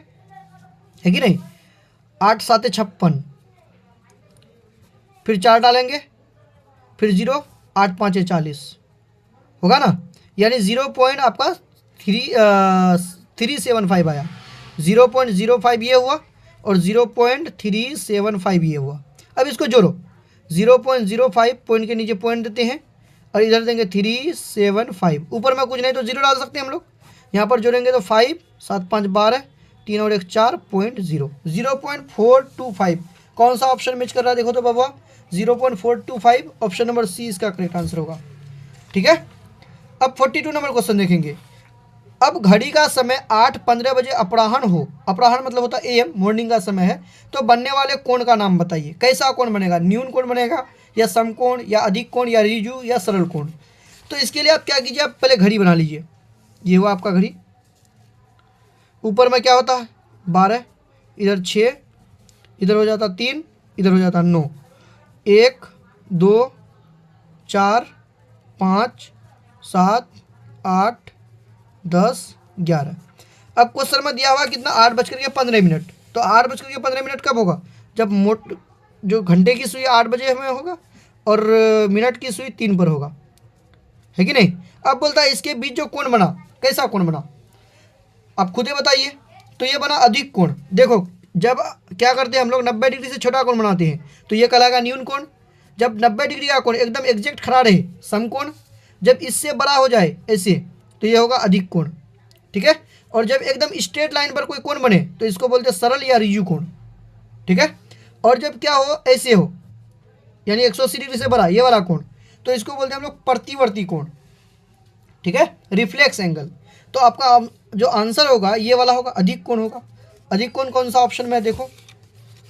है कि नहीं, 8 7 56, फिर 4 डालेंगे, फिर 0, 8 5 40, होगा ना, यानी 0 पॉइंट आपका 375 आया, 0.05 ये हुआ और 0.375 ये हुआ। अब इसको जोड़ो, 0.05 पॉइंट के नीचे पॉइंट देते हैं और इधर देंगे 375, ऊपर में कुछ नहीं तो 0 डाल सकते हैं हम लोग, यहाँ पर जोड़ेंगे तो 5 7 5 12, 3 और 1 4.0, 0.425, कौन सा ऑप्शन मैच कर रहा है देखो तो बाबा, 0.425, ऑप्शन नंबर सी इसका करेक्ट आंसर होगा। ठीक है, अब 42 नंबर क्वेश्चन देखेंगे। अब घड़ी का समय 8:15 बजे अपराह्न हो, अपराह्न मतलब होता है एएम, मॉर्निंग का समय है, तो बनने वाले कोण का नाम बताइए, कैसा कोण बनेगा, न्यून कोण बनेगा या समकोण या अधिक कोण या रिजु या सरल कोण। तो इसके लिए आप क्या कीजिए, आप पहले घड़ी बना लीजिए, ये हुआ आपका घड़ी, ऊपर में क्या होता है 12, इधर 6, इधर हो जाता 3, इधर हो जाता 9, 1 2 4 5 7 8 10 11। अब क्वेश्चन में दिया हुआ कितना 8:15, तो 8:15 कब होगा, जब जो घंटे की सुई 8 बजे हमें होगा और मिनट की सुई 3 पर होगा, है कि नहीं। अब बोलता है इसके बीच जो कोण बना, कैसा कोण बना, आप खुद ही बताइए। तो ये बना अधिक कोण, देखो जब क्या करते हैं हम लोग 90 डिग्री से छोटा कोण बनाते हैं तो ये कहलाएगा न्यून कोण, जब 90 डिग्री का कोण एकदम एग्जैक्ट खड़ा रहे समकोण, जब इससे बड़ा हो जाए ऐसे तो ये होगा अधिक कोण। ठीक है, और जब एकदम स्ट्रेट लाइन पर कोई कोण बने तो इसको बोलते हैं सरल या रिजु कोण। ठीक है, और जब क्या हो ऐसे हो यानी 180 डिग्री से बड़ा ये वाला कोण, तो इसको बोलते हैं हम लोग प्रतिवर्ती कोण। ठीक है, रिफ्लेक्स एंगल। तो आपका जो आंसर होगा ये वाला होगा, अधिक कोण होगा। अधिक कोण कौन सा ऑप्शन में है देखो,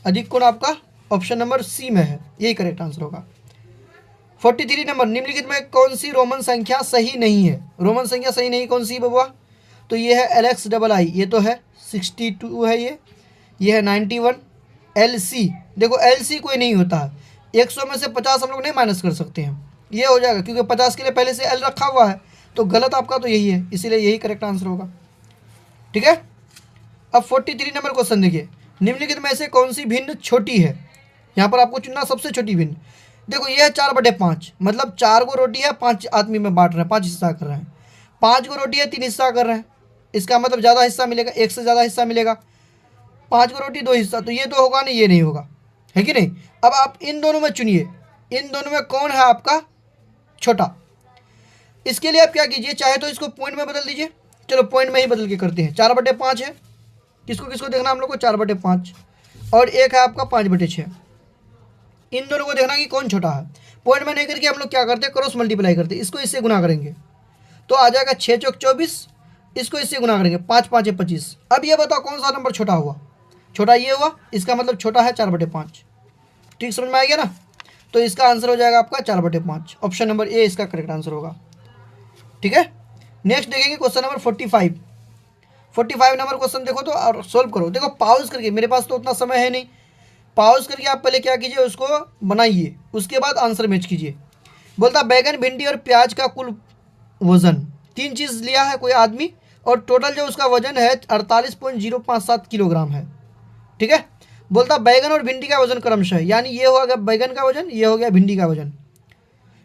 अधिक कोण आपका ऑप्शन नंबर सी में है, यही करेक्ट आंसर होगा। 43 नंबर, निम्नलिखित में कौन सी रोमन संख्या सही नहीं है, रोमन संख्या सही नहीं कौन सी बबुआ, तो ये है LXII, ये तो है 62 है, ये है 91, LC, देखो LC कोई नहीं होता है, 100 में से 50 हम लोग नहीं माइनस कर सकते हैं, ये हो जाएगा क्योंकि 50 के लिए पहले से L रखा हुआ है, तो गलत आपका तो यही है, इसीलिए यही करेक्ट आंसर होगा। ठीक है, अब 43 नंबर क्वेश्चन देखिए, निम्नलिखित में से कौन सी भिन्न छोटी है, यहाँ पर आपको चुनना सबसे छोटी भिन्न। देखो ये है 4/5, मतलब 4 को रोटी है 5 आदमी में बांट रहे हैं, 5 हिस्सा कर रहे हैं, 5 को रोटी है 3 हिस्सा कर रहे हैं, इसका मतलब ज़्यादा हिस्सा मिलेगा, एक से ज़्यादा हिस्सा मिलेगा, 5 को रोटी 2 हिस्सा, तो ये तो होगा नहीं, ये नहीं होगा, है कि नहीं। अब आप इन दोनों में चुनिए, इन दोनों में कौन है आपका छोटा। इसके लिए आप क्या कीजिए, चाहे तो इसको पॉइंट में बदल दीजिए, चलो पॉइंट में ही बदल के करते हैं। 4/5 है, किसको किसको देखना हम लोग को, 4/5, और एक है आपका 5/6, इन दोनों को देखना कि कौन छोटा है। पॉइंट में नहीं करके हम लोग क्या करते हैं, क्रॉस मल्टीप्लाई करते हैं, इसको इससे गुना करेंगे तो आ जाएगा 6 चौक 24, इसको इससे गुना करेंगे 5 5 25। अब ये बताओ कौन सा नंबर छोटा हुआ, छोटा ये हुआ, इसका मतलब छोटा है 4/5। ठीक समझ में आ गया ना, तो इसका आंसर हो जाएगा आपका 4/5, ऑप्शन नंबर ए इसका करेक्ट आंसर होगा। ठीक है, नेक्स्ट देखेंगे क्वेश्चन नंबर 45 नंबर क्वेश्चन देखो तो और सोल्व करो। देखो पॉज करके, मेरे पास तो उतना समय है नहीं, पॉज करके आप पहले क्या कीजिए उसको बनाइए, उसके बाद आंसर मैच कीजिए। बोलता बैगन भिंडी और प्याज का कुल वजन, 3 चीज़ लिया है कोई आदमी और टोटल जो उसका वजन है 48.057 किलोग्राम है। ठीक है, बोलता बैगन और भिंडी का वजन क्रमशः, यानी ये हो गया बैगन का वजन, ये हो गया भिंडी का वजन,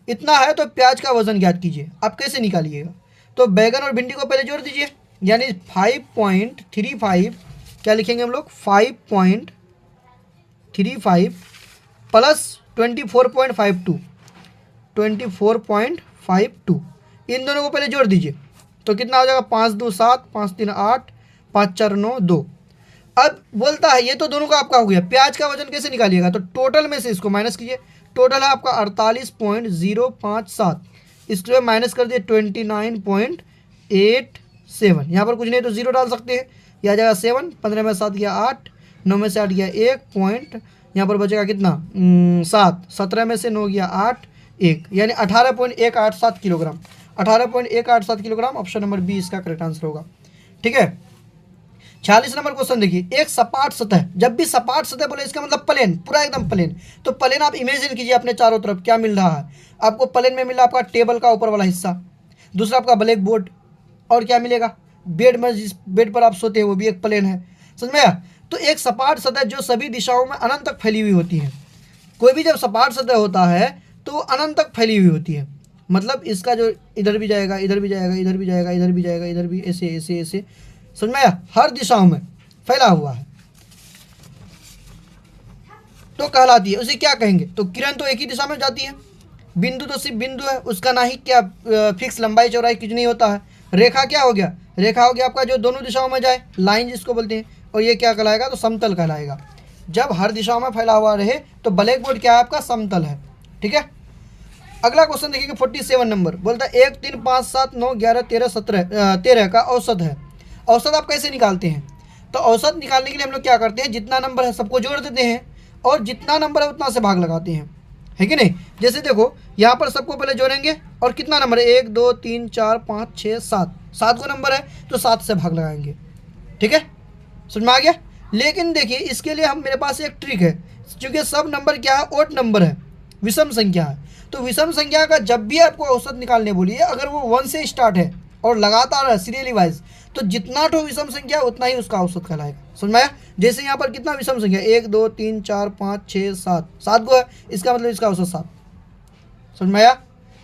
इतना है तो प्याज का वजन ज्ञात कीजिए। आप कैसे निकालिएगा, तो बैगन और भिंडी को पहले जोड़ दीजिए, यानी 5.35, क्या लिखेंगे हम लोग 5.35 प्लस 24.52, इन दोनों को पहले जोड़ दीजिए तो कितना हो जाएगा, 5 2 7, 5 3 8, 5 4 9 2। अब बोलता है ये तो दोनों का आपका हो गया, प्याज का वजन कैसे निकालिएगा, तो टोटल में से इसको माइनस कीजिए, टोटल है आपका 48.057, इसको माइनस कर दिए 29.87, यहाँ पर कुछ नहीं तो 0 डाल सकते हैं, यह आ जाएगा 7, 15 में 7 गया 8, 9 में से 8 गया 1 पॉइंट, यहाँ पर बचेगा कितना 7, 17 में से 9 गया 8, 1, यानी 18.187 kilogram. 18.187 kilogram, option number B इसका करेक्ट आंसर होगा। ठीक है। 46 नंबर क्वेश्चन देखिए, एक सपाट सतह, जब भी सपाट सतह बोले इसका मतलब प्लेन, पूरा एकदम प्लेन। तो प्लेन आप इमेजिन कीजिए अपने चारों तरफ क्या मिल रहा है आपको। प्लेन में मिल रहा आपका टेबल का ऊपर वाला हिस्सा, दूसरा आपका ब्लैक बोर्ड, और क्या मिलेगा बेड में, जिस बेड पर आप सोते हैं वो भी एक प्लेन है। समझ में आया? तो एक सपाट सतह जो सभी दिशाओं में अनंत तक फैली हुई होती है। कोई भी जब सपाट सतह होता है तो अनंत तक फैली हुई होती है, मतलब इसका जो इधर भी जाएगा, इधर भी जाएगा, इधर भी जाएगा, इधर भी जाएगा, इधर भी, ऐसे ऐसे ऐसे। समझ में आया? हर दिशाओं में फैला हुआ है तो कहलाती है, उसे क्या कहेंगे? तो किरण तो एक ही दिशा में जाती है, बिंदु तो सिर्फ बिंदु है, उसका ना ही क्या फिक्स लंबाई चौड़ाई कुछ नहीं होता है। रेखा क्या हो गया? रेखा हो गया आपका जो दोनों दिशाओं में जाए, लाइन जिसको बोलते हैं। और ये क्या कहलाएगा? तो समतल कहलाएगा। जब हर दिशाओं में फैला हुआ रहे तो ब्लैक बोर्ड क्या है आपका? समतल है। ठीक है। अगला क्वेश्चन देखिए 47 नंबर, बोलता है 1, 3, 5, 7, 9, 11, 13, 13 का औसत है। औसत आप कैसे निकालते हैं? तो औसत निकालने के लिए हम लोग क्या करते हैं, जितना नंबर है सबको जोड़ देते हैं और जितना नंबर है उतना से भाग लगाते हैं, है कि नहीं? जैसे देखो यहाँ पर सबको पहले जोड़ेंगे और कितना नंबर है, 1, 2, 3, 4, 5, 6, 7, 7 को नंबर है तो 7 से भाग लगाएंगे। ठीक है, समझ में आ गया? लेकिन देखिए इसके लिए हम, मेरे पास एक ट्रिक है, क्योंकि सब नंबर क्या है, ओड नंबर है, विषम संख्या है। तो विषम संख्या का जब भी आपको औसत निकालने बोलिए, अगर वो 1 से स्टार्ट है और लगातार है सीरियली वाइज, तो जितना ठो विषम संख्या उतना ही उसका औसत कहलाएगा। समझ में आया? जैसे यहाँ पर कितना विषम संख्या, 1, 2, 3, 4, 5, 6, 7, 7 को है, इसका मतलब इसका औसत 7। समझ में आया?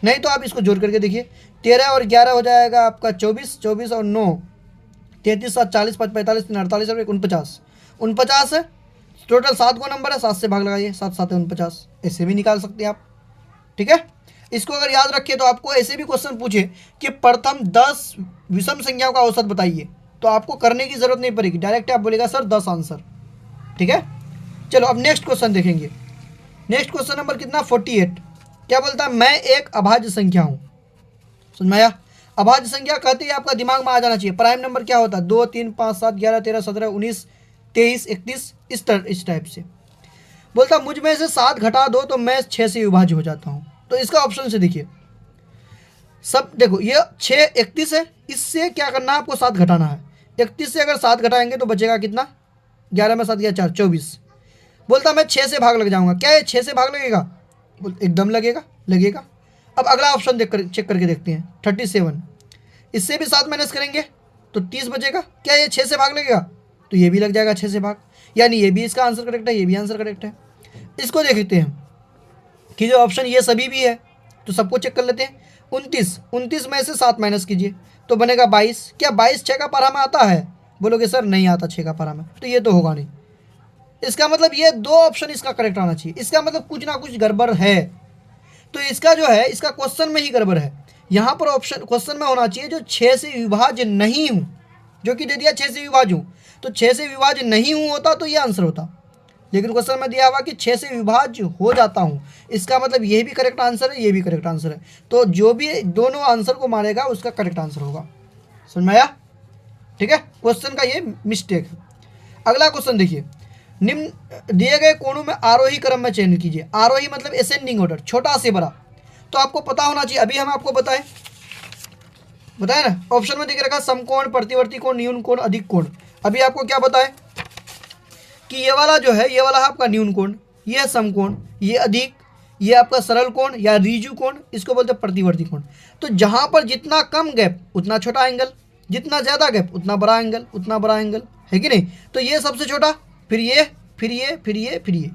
नहीं तो आप इसको जोड़ करके देखिए, 13 और 11 हो जाएगा आपका 24, 24 और 9 33, 7, 40, 5, 45, 3, 48 और 49, 49 है टोटल। 7 को नंबर है, 7 से भाग लगाइए, 7, 7 है 49, ऐसे भी निकाल सकते हैं आप। ठीक है। इसको अगर याद रखिए तो आपको ऐसे भी क्वेश्चन पूछे कि प्रथम 10 विषम संख्याओं का औसत बताइए, तो आपको करने की जरूरत नहीं पड़ेगी, डायरेक्ट आप बोलेगा सर 10 आंसर। ठीक है। चलो अब नेक्स्ट क्वेश्चन देखेंगे। नेक्स्ट क्वेश्चन नंबर कितना, 48। क्या बोलता है, मैं एक अभाज्य संख्या हूँ। समझ में आया? अभाज्य संख्या कहते ही आपका दिमाग में आ जाना चाहिए प्राइम नंबर क्या होता है, 2, 3, 5, 7, 11, 13, 17, 19, 23, 31, इस टाइप से। बोलता मुझ में से 7 घटा दो तो मैं 6 से विभाज्य हो जाता हूँ। तो इसका ऑप्शन से देखिए, सब देखो ये 6, 31 है, इससे क्या करना है आपको, 7 घटाना है। 31 से अगर 7 घटाएंगे तो बचेगा कितना, 11 में 7 गया 4, 24। बोलता मैं 6 से भाग लग जाऊंगा। क्या ये 6 से भाग लगेगा? एकदम लगेगा, लगेगा। अब अगला ऑप्शन देख कर चेक करके देखते हैं, 37। इससे भी 7 माइनस करेंगे तो 30 बचेगा। क्या ये 6 से भाग लगेगा? तो ये भी लग जाएगा 6 से भाग, यानी ये भी इसका आंसर करेक्ट है, ये भी आंसर करेक्ट है। इसको देखते हैं कि जो ऑप्शन ये सभी भी है, तो सबको चेक कर लेते हैं। 29 में से 7 माइनस कीजिए तो बनेगा 22। क्या 22 6 का पारा में आता है? बोलोगे सर नहीं आता 6 का पारा में, तो ये तो होगा नहीं। इसका मतलब ये 2 ऑप्शन इसका करेक्ट आना चाहिए, इसका मतलब कुछ ना कुछ गड़बड़ है। तो इसका जो है, इसका क्वेश्चन में ही गड़बड़ है। यहाँ पर ऑप्शन क्वेश्चन में होना चाहिए जो 6 से विभाज्य नहीं हूँ, जो कि दे दिया 6 से विभाज्य हूँ, तो 6 से विभाज्य नहीं हूँ होता तो ये आंसर होता। लेकिन क्वेश्चन में दिया हुआ कि 6 से विभाज्य हो जाता हूँ, इसका मतलब ये भी करेक्ट आंसर है, ये भी करेक्ट आंसर है। तो जो भी दोनों आंसर को मारेगा उसका करेक्ट आंसर होगा। समझ में आया? ठीक है, क्वेश्चन का ये मिस्टेक है। अगला क्वेश्चन देखिए, निम्न दिए गए कोणों में आरोही क्रम में चयन कीजिए। आरोही मतलब असेंडिंग ऑर्डर, छोटा से बड़ा। तो आपको पता होना चाहिए, अभी हम आपको बताएं ना, ऑप्शन में दिख रखा समकोण, प्रतिवर्ती कोण, न्यून कोण, अधिक कोण। अभी आपको क्या बताएं कि ये वाला जो है, ये वाला है आपका न्यून कोण, ये है समकोण, ये अधिक, ये आपका सरल कोण या रीजु कोण, इसको बोलते हैं प्रतिवर्ती कोण। तो जहां पर जितना कम गैप उतना छोटा एंगल, जितना ज़्यादा गैप उतना बड़ा एंगल, उतना बड़ा एंगल, है कि नहीं? तो ये सबसे छोटा, फिर ये, फिर ये, फिर ये, फिर ये,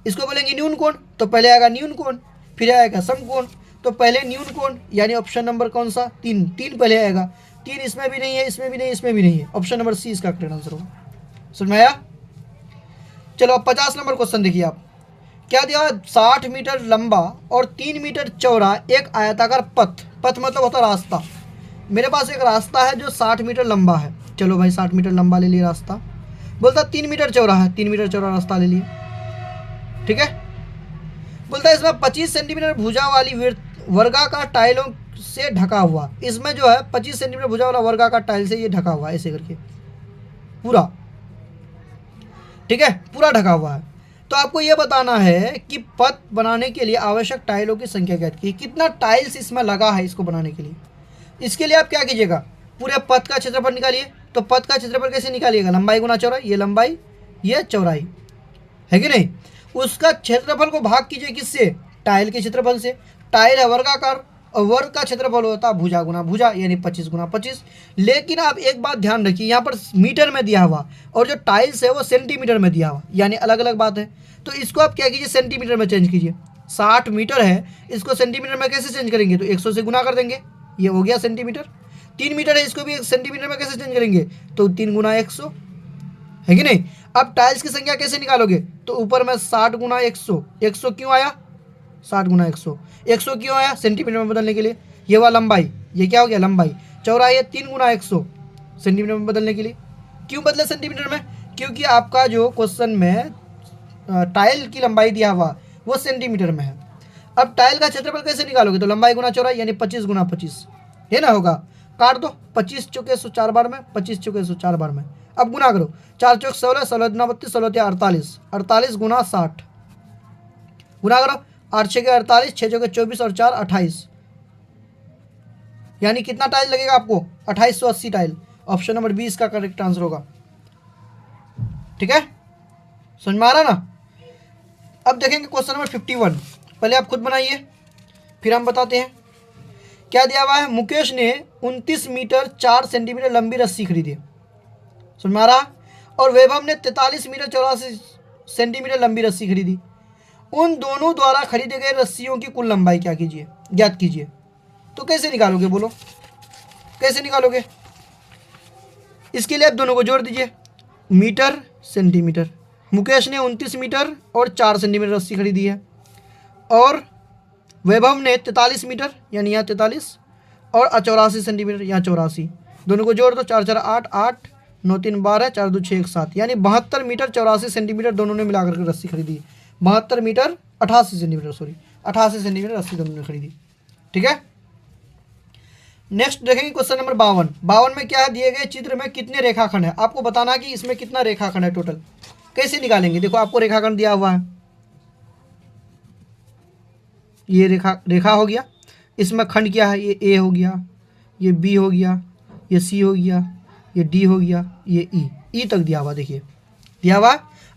इसको बोलेंगे न्यून कोण। तो पहले आएगा न्यून कोण, फिर आएगा समकोण। तो पहले न्यून कोण, यानी ऑप्शन नंबर कौन सा, 3 पहले आएगा। 3 इसमें भी नहीं है, इसमें भी नहीं, इसमें भी नहीं है, ऑप्शन नंबर सी इसका करेक्ट आंसर होगा। समझ में आया? चलो अब 50 नंबर क्वेश्चन देखिए आप। क्या दिया, 60 मीटर लंबा और 3 मीटर चौड़ा एक आयताकार पथ, पथ मतलब होता रास्ता। मेरे पास एक रास्ता है जो 60 मीटर लंबा है। चलो भाई 60 मीटर लंबा ले लिया रास्ता। बोलता 3 मीटर चौड़ा है, 3 मीटर चौड़ा रास्ता ले लिया। ठीक है। बोलता है इसमें 25 सेंटीमीटर भुजा वाली वर्गाकार टाइलों से ढका हुआ, इसमें जो है 25 सेंटीमीटर भुजा वाला वर्गाकार टाइल से ये ढका हुआ है, ऐसे करके पूरा। ठीक है, पूरा ढका हुआ है। तो आपको ये बताना है कि पथ बनाने के लिए आवश्यक टाइलों की संख्या ज्ञात कीजिए। कितना टाइल्स इसमें लगा है इसको बनाने के लिए। इसके लिए आप क्या कीजिएगा, पूरे पथ का क्षेत्रफल निकालिए। तो पथ का क्षेत्रफल कैसे निकालिएगा, लंबाई गुना चौड़ाई, ये लंबाई ये चौड़ाई है कि नहीं। उसका क्षेत्रफल को भाग कीजिए किससे, टाइल के क्षेत्रफल से। टाइल है वर्गाकार और वर्ग का क्षेत्रफल होता है भुजा गुना भुजा, यानी 25 गुना 25। लेकिन आप एक बात ध्यान रखिए, यहाँ पर मीटर में दिया हुआ और जो टाइल्स है वो सेंटीमीटर में दिया हुआ, यानी अलग अलग बात है। तो इसको आप क्या कीजिए, सेंटीमीटर में चेंज कीजिए। 60 मीटर है, इसको सेंटीमीटर में कैसे चेंज करेंगे, तो 100 से गुना कर देंगे, ये हो गया सेंटीमीटर। 3 मीटर है, इसको भी सेंटीमीटर में कैसे चेंज करेंगे, तो 3 गुना 100, है कि नहीं। अब टाइल्स की संख्या कैसे निकालोगे, तो ऊपर में 60 गुना 100, 100 क्यों आया, 60 गुना 100, 100 क्यों आया, सेंटीमीटर में बदलने के लिए। ये हुआ लंबाई, ये क्या हो गया लंबाई। चौड़ाई है 3 गुना 100, सेंटीमीटर में बदलने के लिए। क्यों बदले सेंटीमीटर में, क्योंकि आपका जो क्वेश्चन में टाइल की लंबाई दिया हुआ वो सेंटीमीटर में है। अब टाइल का क्षेत्रफल कैसे निकालोगे, तो लंबाई गुना चौड़ाई, यानी 25 गुना 25, है ना, होगा। काट दो, 25 चौके 100 4 बार में, 25 चौके 100 4 बार में। अब गुना करो, 4 चौक 16, 16 दुना 32, 16 तिया 48, 48 गुना 60, गुना करो, 8 छः के 48, 6 चौके 24 और 4 28, यानी कितना टाइल लगेगा आपको, 2880 टाइल। ऑप्शन नंबर 20 का करेक्ट आंसर होगा। ठीक है, समझ में आ रहा ना। अब देखेंगे क्वेश्चन नंबर 51, पहले आप खुद बनाइए फिर हम बताते हैं। क्या दिया हुआ है, मुकेश ने 29 मीटर 4 सेंटीमीटर लंबी रस्सी खरीदी, समझ में आ रहा। और वैभव ने 43 मीटर 84 सेंटीमीटर लंबी रस्सी खरीदी। उन दोनों द्वारा खरीदे गए रस्सियों की कुल लंबाई क्या कीजिए, ज्ञात कीजिए। तो कैसे निकालोगे, बोलो कैसे निकालोगे। इसके लिए आप दोनों को जोड़ दीजिए, मीटर सेंटीमीटर। मुकेश ने 29 मीटर और 4 सेंटीमीटर रस्सी खरीदी है, और वैभव ने 43 मीटर, यानी यहाँ 43, और 84 सेंटीमीटर, यहाँ 84। दोनों को जोड़ दो, 4 4 8, 8 9 3 12, 4 2 6 1 7, यानी 72 मीटर 84 सेंटीमीटर दोनों ने मिलाकर के रस्सी खरीदी। 72 मीटर 88 सेंटीमीटर, सॉरी 88 सेंटीमीटर रस्सी दोनों ने खरीदी। ठीक है, नेक्स्ट देखेंगे क्वेश्चन नंबर 52। 52 में क्या है, दिए गए चित्र में कितने रेखाखंड है, आपको बताना कि इसमें कितना रेखाखंड है टोटल। कैसे निकालेंगे, देखो आपको रेखाखंड दिया हुआ है, ये रेखा हो गया, इसमें खंड क्या है, ये ए हो गया, ये बी हो गया, ये सी हो गया, ये डी हो गया, ये ई तक दिया हुआ, देखिए दिया हुआ।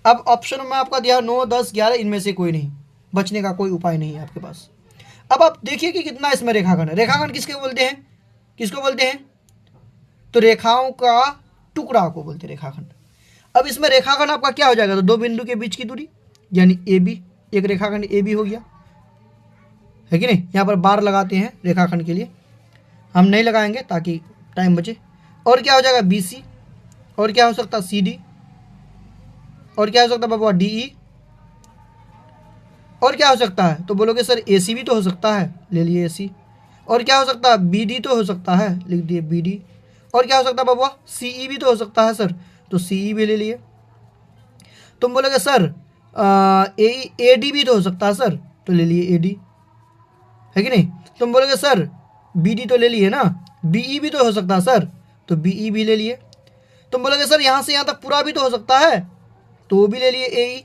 अब ऑप्शन में आपका दिया 9 10 11, इनमें से कोई नहीं, बचने का कोई उपाय नहीं है आपके पास। अब आप देखिए कि कितना इसमें रेखाखंड है। रेखाखंड किसके बोलते हैं, किसको बोलते हैं, तो रेखाओं का टुकड़ा को बोलते हैं रेखाखंड। अब इसमें रेखाखंड आपका क्या हो जाएगा, तो दो बिंदु के बीच की दूरी, यानी ए बी, एक रेखाखंड ए बी हो गया, है कि नहीं। यहाँ पर बार लगाते हैं रेखाखंड के लिए, हम नहीं लगाएंगे ताकि टाइम बचे। और क्या हो जाएगा, बी सी, और क्या हो सकता है सी डी, और क्या हो सकता है बाबा डी ई, और क्या हो सकता है, तो बोलोगे सर ए सी भी तो हो सकता है, ले लिए ए सी। और क्या हो सकता है, बी डी तो हो सकता है, लिख दिए बी डी। और क्या हो सकता है बाबा, सी ई भी तो हो सकता है सर, तो सी ई भी ले लिए। तुम बोलोगे सर ए डी भी तो हो सकता है सर, तो ले लिए ए डी, है कि नहीं। तुम बोलोगे सर बी डी तो ले लिए ना, बी ई भी तो हो सकता है सर, तो बी ई भी ले लिए। तुम बोलोगे सर यहाँ से यहाँ तक पूरा भी तो हो सकता है, तो वो भी ले लिए ए ई।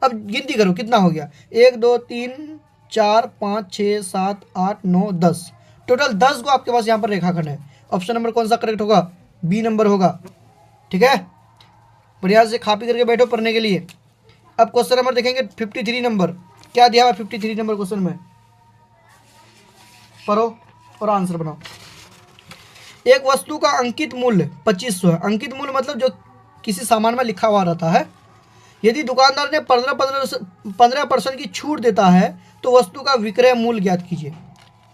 अब गिनती करो कितना हो गया, 1 2 3 4 5 6 7 8 9 10, टोटल 10 को आपके पास यहाँ पर रेखाखंड है। ऑप्शन नंबर कौन सा करेक्ट होगा, बी नंबर होगा। ठीक है, बढ़िया से कॉपी करके बैठो पढ़ने के लिए। अब क्वेश्चन नंबर देखेंगे 53 नंबर, क्या दिया हुआ 53 नंबर क्वेश्चन में, पढ़ो और आंसर बनाओ। एक वस्तु का अंकित मूल्य 2500 है। अंकित मूल्य मतलब जो किसी सामान में लिखा हुआ रहता है। यदि दुकानदार ने 15% की छूट देता है तो वस्तु का विक्रय मूल्य ज्ञात कीजिए।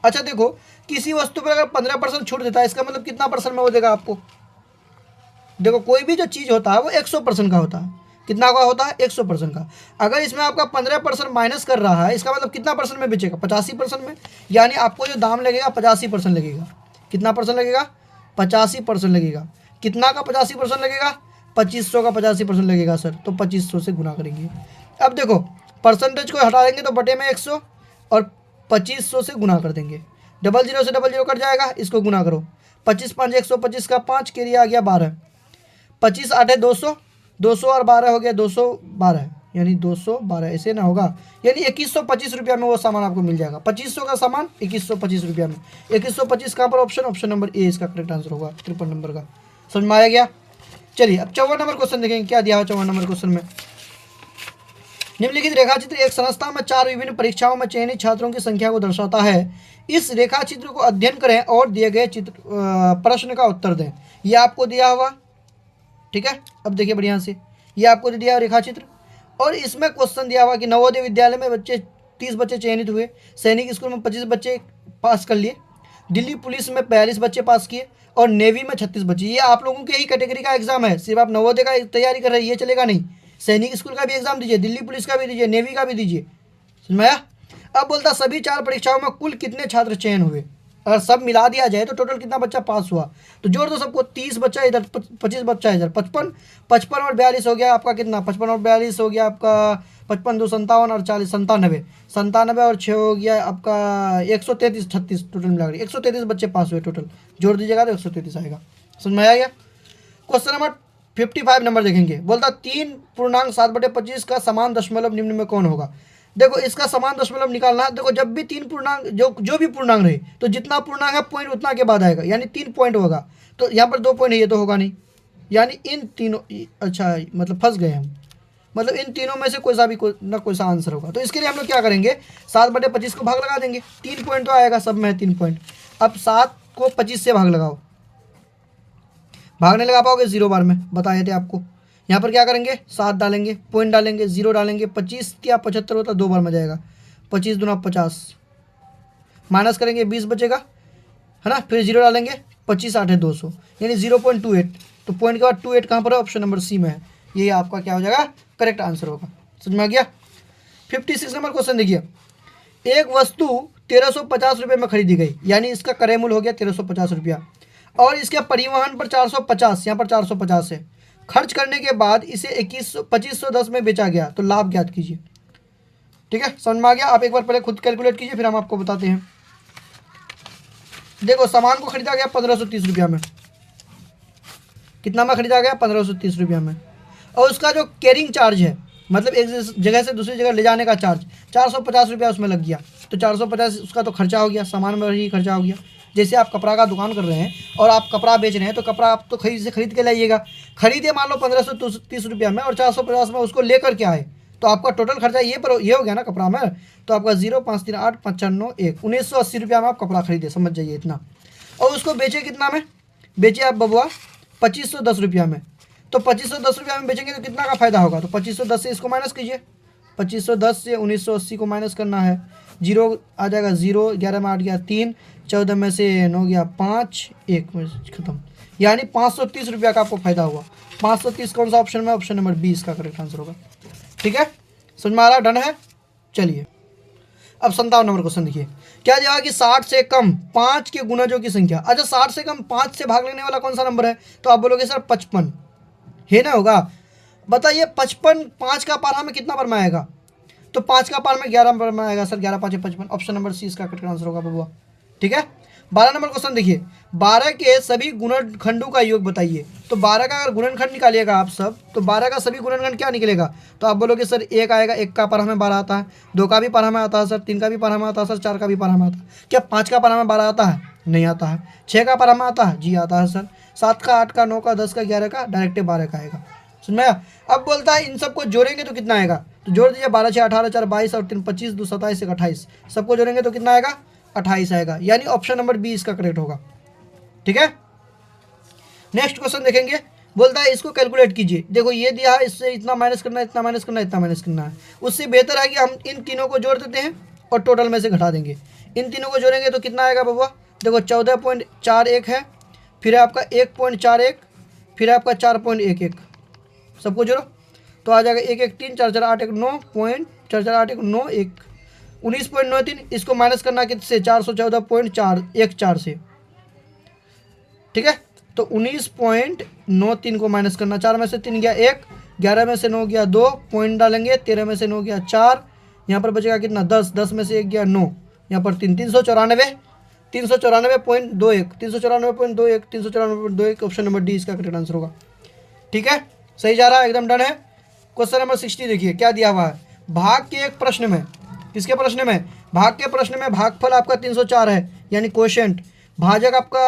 अच्छा देखो, किसी वस्तु पर अगर 15% छूट देता है, इसका मतलब कितना परसेंट में वो देगा आपको। देखो कोई भी जो चीज़ होता है वो 100% का होता है। कितना का होता है, 100% का। अगर इसमें आपका 15% माइनस कर रहा है, इसका मतलब कितना परसेंट में बेचेगा, 85% में। यानी आपको जो दाम लगेगा 85% लगेगा। कितना परसेंट लगेगा, 85% लगेगा। कितना का 85% लगेगा, 2500 का 85% लगेगा सर, तो 2500 से गुना करेंगे। अब देखो परसेंटेज को हटा देंगे तो बटे में 100 और 2500 से गुना कर देंगे। 00 से 00 कट जाएगा, इसको गुना करो। 25 5 125 का 5 के लिए आ गया 12। 25 8 है 200, 200 और 12 हो गया 212, यानी 212 ऐसे ना होगा, यानी 2125 रुपया में वो सामान आपको मिल जाएगा। 2500 का सामान 2125 रुपया में। 2125 कहाँ पर ऑप्शन, ऑप्शन नंबर ए इसका करेक्ट आंसर होगा 53 नंबर का। समझ में आया गया। चलिए अब 54 नंबर क्वेश्चन देखेंगे क्या दिया हुआ 54 नंबर क्वेश्चन में। निम्नलिखित रेखाचित्र एक संस्था में 4 विभिन्न परीक्षाओं में चयनित छात्रों की संख्या को दर्शाता है। इस रेखाचित्र को अध्ययन करें और दिए गए चित्र प्रश्न का उत्तर दें। यह आपको दिया हुआ, ठीक है। अब देखिए बढ़िया से, ये आपको दिया हुआ रेखाचित्र और इसमें क्वेश्चन दिया हुआ कि नवोदय विद्यालय में 30 बच्चे चयनित हुए, सैनिक स्कूल में 25 बच्चे पास कर लिए, दिल्ली पुलिस में 42 बच्चे पास किए और नेवी में 36 बच्चे। ये आप लोगों के ही कैटेगरी का एग्जाम है, सिर्फ आप नवोदय का तैयारी कर रहे हैं ये चलेगा नहीं। सैनिक स्कूल का भी एग्जाम दीजिए, दिल्ली पुलिस का भी दीजिए, नेवी का भी दीजिए। समझ में आया। अब बोलता सभी 4 परीक्षाओं में कुल कितने छात्र चयन हुए। अगर सब मिला दिया जाए तो टोटल कितना बच्चा पास हुआ, तो जोड़ दो सबको। 30 बच्चा इधर, 25 बच्चा इधर, 55 और 42 हो गया आपका कितना, 55 और 42 हो गया आपका 55 2 57 और 40 97, 97 और 6 हो गया आपका 133, 36 टोटल मिला 133 बच्चे पास हुए टोटल। जोड़ दीजिएगा तो 133 आएगा। समझ में आ गया। क्वेश्चन नंबर 55 नंबर देखेंगे। बोलता 3.7/25 का समान दशमलव निम्न में कौन होगा। देखो इसका समान दशमलव निकालना है। देखो जब भी 3 पूर्णांक जो भी पूर्णांक रहे तो जितना पूर्णांक है पॉइंट उतना के बाद आएगा, यानी 3 पॉइंट होगा। तो यहाँ पर 2 पॉइंट है, ये तो होगा नहीं, यानी इन तीनों, अच्छा मतलब फंस गए हम, मतलब इन तीनों में से कोई सा भी कोई सा आंसर होगा। तो इसके लिए हम लोग क्या करेंगे, 7/25 को भाग लगा देंगे। 3 पॉइंट तो आएगा, सब में है 3 पॉइंट। अब 7 को 25 से भाग लगाओ, भाग नहीं लगा पाओगे 0 बार में, बताए थे आपको। यहाँ पर क्या करेंगे, 7 डालेंगे, पॉइंट डालेंगे, 0 डालेंगे, 25 क्या 75 होता 2 बार में जाएगा। 25 दूना 50, माइनस करेंगे 20 बचेगा, है ना। फिर 0 डालेंगे, 25 8 है 200, यानी 0.28। तो पॉइंट के बाद 28 कहाँ पर है, ऑप्शन नंबर सी में है। ये आपका क्या हो जाएगा, करेक्ट आंसर होगा। समझ में आ गया। 56 नंबर क्वेश्चन देखिए। एक वस्तु 1350 रुपये में खरीदी गई, यानी इसका क्रय मूल्य हो गया 1350 रुपया, और इसके परिवहन पर 450, यहाँ पर 450 है। खर्च करने के बाद इसे 2510 में बेचा गया, तो लाभ ज्ञात कीजिए। ठीक है, समझ में आ गया। आप एक बार पहले खुद कैलकुलेट कीजिए, फिर हम आपको बताते हैं। देखो सामान को खरीदा गया 1530 रुपया में, कितना में खरीदा गया, 1530 रुपया में, और उसका जो कैरिंग चार्ज है, मतलब एक जगह से दूसरी जगह ले जाने का चार्ज 450 रुपया उसमें लग गया। तो 450 उसका तो खर्चा हो गया, सामान में ही खर्चा हो गया। जैसे आप कपड़ा का दुकान कर रहे हैं और आप कपड़ा बेच रहे हैं, तो कपड़ा आप तो खरीद के लाइएगा। खरीदे मान लो 1530 रुपया में और 450 में उसको लेकर के आए, तो आपका टोटल खर्चा ये हो गया ना कपड़ा में। तो आपका 0 5 3 8 5 4 9 1 1980 रुपया में आप कपड़ा खरीदे, समझ जाइए इतना। और उसको बेचे कितना में, बेचे आप बबुआ 2510 रुपया में। तो 2510 रुपया में बेचेंगे तो कितना का फायदा होगा, तो 2510 से इसको माइनस कीजिए। 2510 से 1980 को माइनस करना है, 0 आ जाएगा 0, 11 में 8 गया 3, 14 में से 9 गया 5, 1 में खत्म, यानी 530 रुपया का आपको फायदा हुआ। 530 कौन सा ऑप्शन में, ऑप्शन नंबर 20 का करेक्ट आंसर होगा। ठीक है, समझ में आ रहा, डन है। चलिए अब 57 नंबर क्वेश्चन देखिए। क्या दिया कि 60 से कम 5 के गुणजों की संख्या। अच्छा 60 से कम 5 से भाग लेने वाला कौन सा नंबर है, तो आप बोलोगे सर 55 है ना, होगा। बताइए 55 5 का पारा में कितना बार में आएगा, तो 5 का पार में 11 बार में आएगा सर, 11 5 55, ऑप्शन नंबर सी इसका करेक्ट आंसर होगा बबुआ। ठीक है, 12 नंबर क्वेश्चन देखिए। 12 के सभी गुणनखंडों का योग बताइए। तो 12 का अगर गुणनखंड निकालिएगा आप सब, तो 12 का सभी गुणनखंड क्या निकलेगा, तो आप बोलोगे सर 1 आएगा, 1 का पारा में 12 आता है, 2 का भी पारा में आता है सर, 3 का भी पारा में आता है सर, 4 का भी पारा में आता है। क्या 5 का पारा में 12 आता है, नहीं आता है। 6 का पारा में आता है, जी आता है सर। 7 का, 8 का, 9 का, 10 का, 11 का, डायरेक्ट 12 का आएगा। सुन में। अब बोलता है इन सबको जोड़ेंगे तो कितना आएगा, तो जोड़ दीजिए 12 6 18 4 22 और 3 25 2 27 1 28, सबको जोड़ेंगे तो कितना आएगा, 28 आएगा, यानी ऑप्शन नंबर बी इसका करेक्ट होगा। ठीक है, नेक्स्ट क्वेश्चन देखेंगे। बोलता है इसको कैलकुलेट कीजिए। देखो ये दिया है, इससे इतना माइनस करना है, इतना माइनस करना है, इतना माइनस करना है। उससे बेहतर है कि हम इन तीनों को जोड़ देते हैं और टोटल में से घटा देंगे। इन तीनों को जोड़ेंगे तो कितना आएगा बबुआ, देखो 14.41 है, फिर है आपका 1.41, फिर है आपका 4.11, सबको जोड़ो तो आ जाएगा 1 1 3 4 4 8 1 9.4 4 8 1 9 1 19.93। इसको माइनस करना किससे, 414.414 से। ठीक है, तो 19.93 को माइनस करना, 4 में से 3 गया 1, 11 में से 9 गया 2, पॉइंट डालेंगे, 13 में से 9 गया 4, यहाँ पर बचेगा कितना 10, 10 में से 1 गया 9, यहाँ पर 3 394 394.21 394.21 394.21, ऑप्शन नंबर डी इसका करेक्ट आंसर होगा। ठीक है, सही जा रहा है, एकदम डन है। क्वेश्चन नंबर 60 देखिए क्या दिया हुआ है। भाग के एक प्रश्न में, किसके प्रश्न में, भाग के प्रश्न में भागफल आपका 304 है यानी क्वोशिएंट, भाजक आपका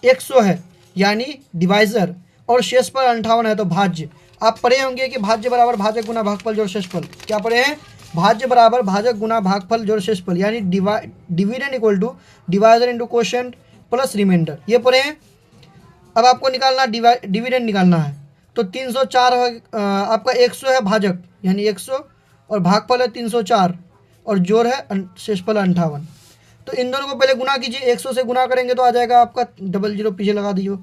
100 है यानी डिवाइजर, और शेषफल 58 है तो भाज्य। आप पढ़े होंगे कि भाज्य बराबर भाजक गुना भागफल जोड़ शेषफल। क्या पढ़े हैं? भाज्य बराबर भाजक गुना भागफल जोड़ शेषफल यानी dividend equal to divisor into quotient plus reminder, ये पढ़े हैं। अब आपको निकालना डिविडेंड निकालना है तो 304 आपका 100 है भाजक यानी 100 और भागफल है 304 और जोड़ है शेषफल 58। तो इन दोनों को पहले गुना कीजिए, 100 से गुना करेंगे तो आ जाएगा आपका 00 पीछे लगा दीजिए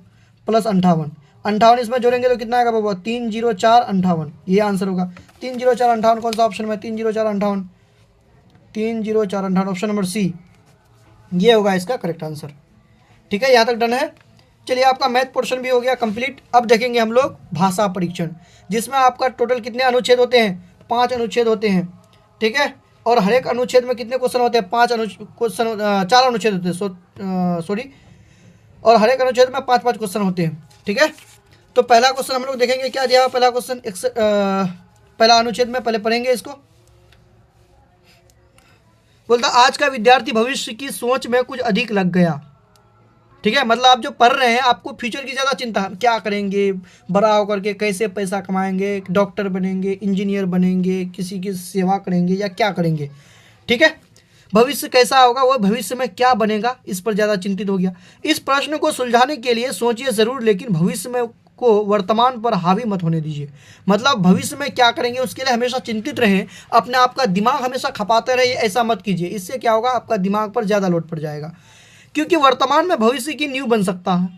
प्लस 58, 58 इसमें जोड़ेंगे तो कितना आएगा बाबा 304 58, ये आंसर होगा 304 58। कौन सा ऑप्शन में 304 58, 304 58 ऑप्शन नंबर सी, ये होगा इसका करेक्ट आंसर। ठीक है, यहाँ तक डन है। चलिए आपका मैथ पोर्शन भी हो गया कंप्लीट। अब देखेंगे हम लोग भाषा परीक्षण, जिसमें आपका टोटल कितने अनुच्छेद होते हैं, 5 अनुच्छेद होते हैं। ठीक है, और हर एक अनुच्छेद में कितने क्वेश्चन होते हैं, 4 अनुच्छेद होते हैं, सॉरी, और हर एक अनुच्छेद में 5-5 क्वेश्चन होते हैं। ठीक है, तो पहला क्वेश्चन हम लोग देखेंगे क्या दिया हुआ। पहला क्वेश्चन पहला अनुच्छेद में पहले पढ़ेंगे इसको। बोलता आज का विद्यार्थी भविष्य की सोच में कुछ अधिक लग गया। ठीक है, मतलब आप जो पढ़ रहे हैं आपको फ्यूचर की ज़्यादा चिंता, क्या करेंगे, बड़ा होकर के कैसे पैसा कमाएंगे, डॉक्टर बनेंगे, इंजीनियर बनेंगे, किसी की सेवा करेंगे या क्या करेंगे। ठीक है, भविष्य कैसा होगा, वो भविष्य में क्या बनेगा, इस पर ज़्यादा चिंतित हो गया। इस प्रश्न को सुलझाने के लिए सोचिए ज़रूर, लेकिन भविष्य में को वर्तमान पर हावी मत होने दीजिए। मतलब भविष्य में क्या करेंगे उसके लिए हमेशा चिंतित रहें, अपने आप का दिमाग हमेशा खपाते रहिए, ऐसा मत कीजिए। इससे क्या होगा, आपका दिमाग पर ज़्यादा लोड पड़ जाएगा, क्योंकि वर्तमान में भविष्य की नींव बन सकता है।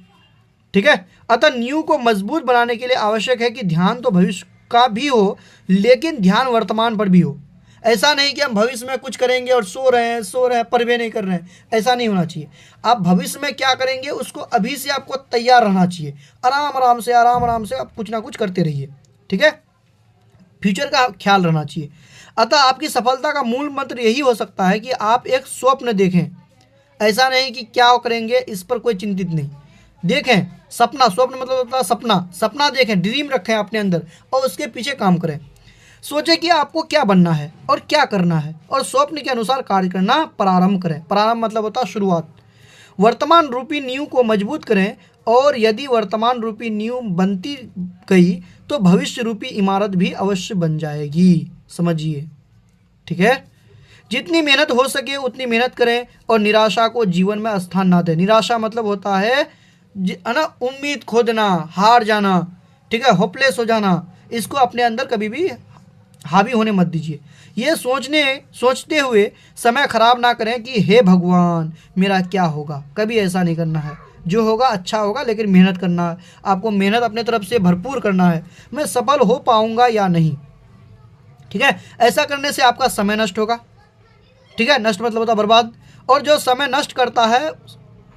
ठीक है, अतः नींव को मजबूत बनाने के लिए आवश्यक है कि ध्यान तो भविष्य का भी हो, लेकिन ध्यान वर्तमान पर भी हो। ऐसा नहीं कि हम भविष्य में कुछ करेंगे और सो रहे हैं परवे नहीं कर रहे हैं, ऐसा नहीं होना चाहिए। आप भविष्य में क्या करेंगे उसको अभी से आपको तैयार रहना चाहिए, आराम आराम से आप कुछ ना कुछ करते रहिए। ठीक है, फ्यूचर का ख्याल रहना चाहिए। अतः आपकी सफलता का मूल मंत्र यही हो सकता है कि आप एक स्वप्न देखें, ऐसा नहीं कि क्या करेंगे इस पर कोई चिंतित नहीं। देखें सपना, स्वप्न मतलब होता है सपना, सपना देखें, ड्रीम रखें अपने अंदर और उसके पीछे काम करें। सोचें कि आपको क्या बनना है और क्या करना है, और स्वप्न के अनुसार कार्य करना प्रारंभ करें। प्रारंभ मतलब होता है शुरुआत। वर्तमान रूपी नींव को मजबूत करें, और यदि वर्तमान रूपी नींव बनती गई तो भविष्य रूपी इमारत भी अवश्य बन जाएगी। समझिए, ठीक है। जितनी मेहनत हो सके उतनी मेहनत करें, और निराशा को जीवन में स्थान ना दें। निराशा मतलब होता है ना, उम्मीद खो देना, हार जाना, ठीक है, होपलेस हो जाना। इसको अपने अंदर कभी भी हावी होने मत दीजिए। ये सोचते हुए समय खराब ना करें कि हे भगवान मेरा क्या होगा, कभी ऐसा नहीं करना है। जो होगा अच्छा होगा, लेकिन मेहनत करना है आपको, मेहनत अपने तरफ से भरपूर करना है। मैं सफल हो पाऊंगा या नहीं, ठीक है, ऐसा करने से आपका समय नष्ट होगा। ठीक है, नष्ट मतलब होता है बर्बाद, और जो समय नष्ट करता है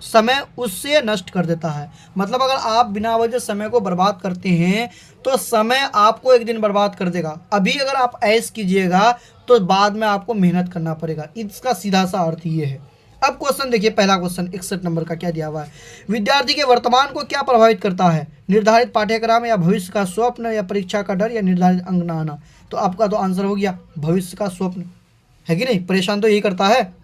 समय उससे नष्ट कर देता है। मतलब अगर आप बिना वजह समय को बर्बाद करते हैं तो समय आपको एक दिन बर्बाद कर देगा। अभी अगर आप ऐश कीजिएगा तो बाद में आपको मेहनत करना पड़ेगा। इसका सीधा सा अर्थ ये है। अब क्वेश्चन देखिए, पहला क्वेश्चन 61 नंबर का क्या दिया हुआ है। विद्यार्थी के वर्तमान को क्या प्रभावित करता है, निर्धारित पाठ्यक्रम या भविष्य का स्वप्न या परीक्षा का डर या निर्धारित अंक न आना। तो आपका तो आंसर हो गया भविष्य का स्वप्न, है कि नहीं। परेशान तो यही करता है।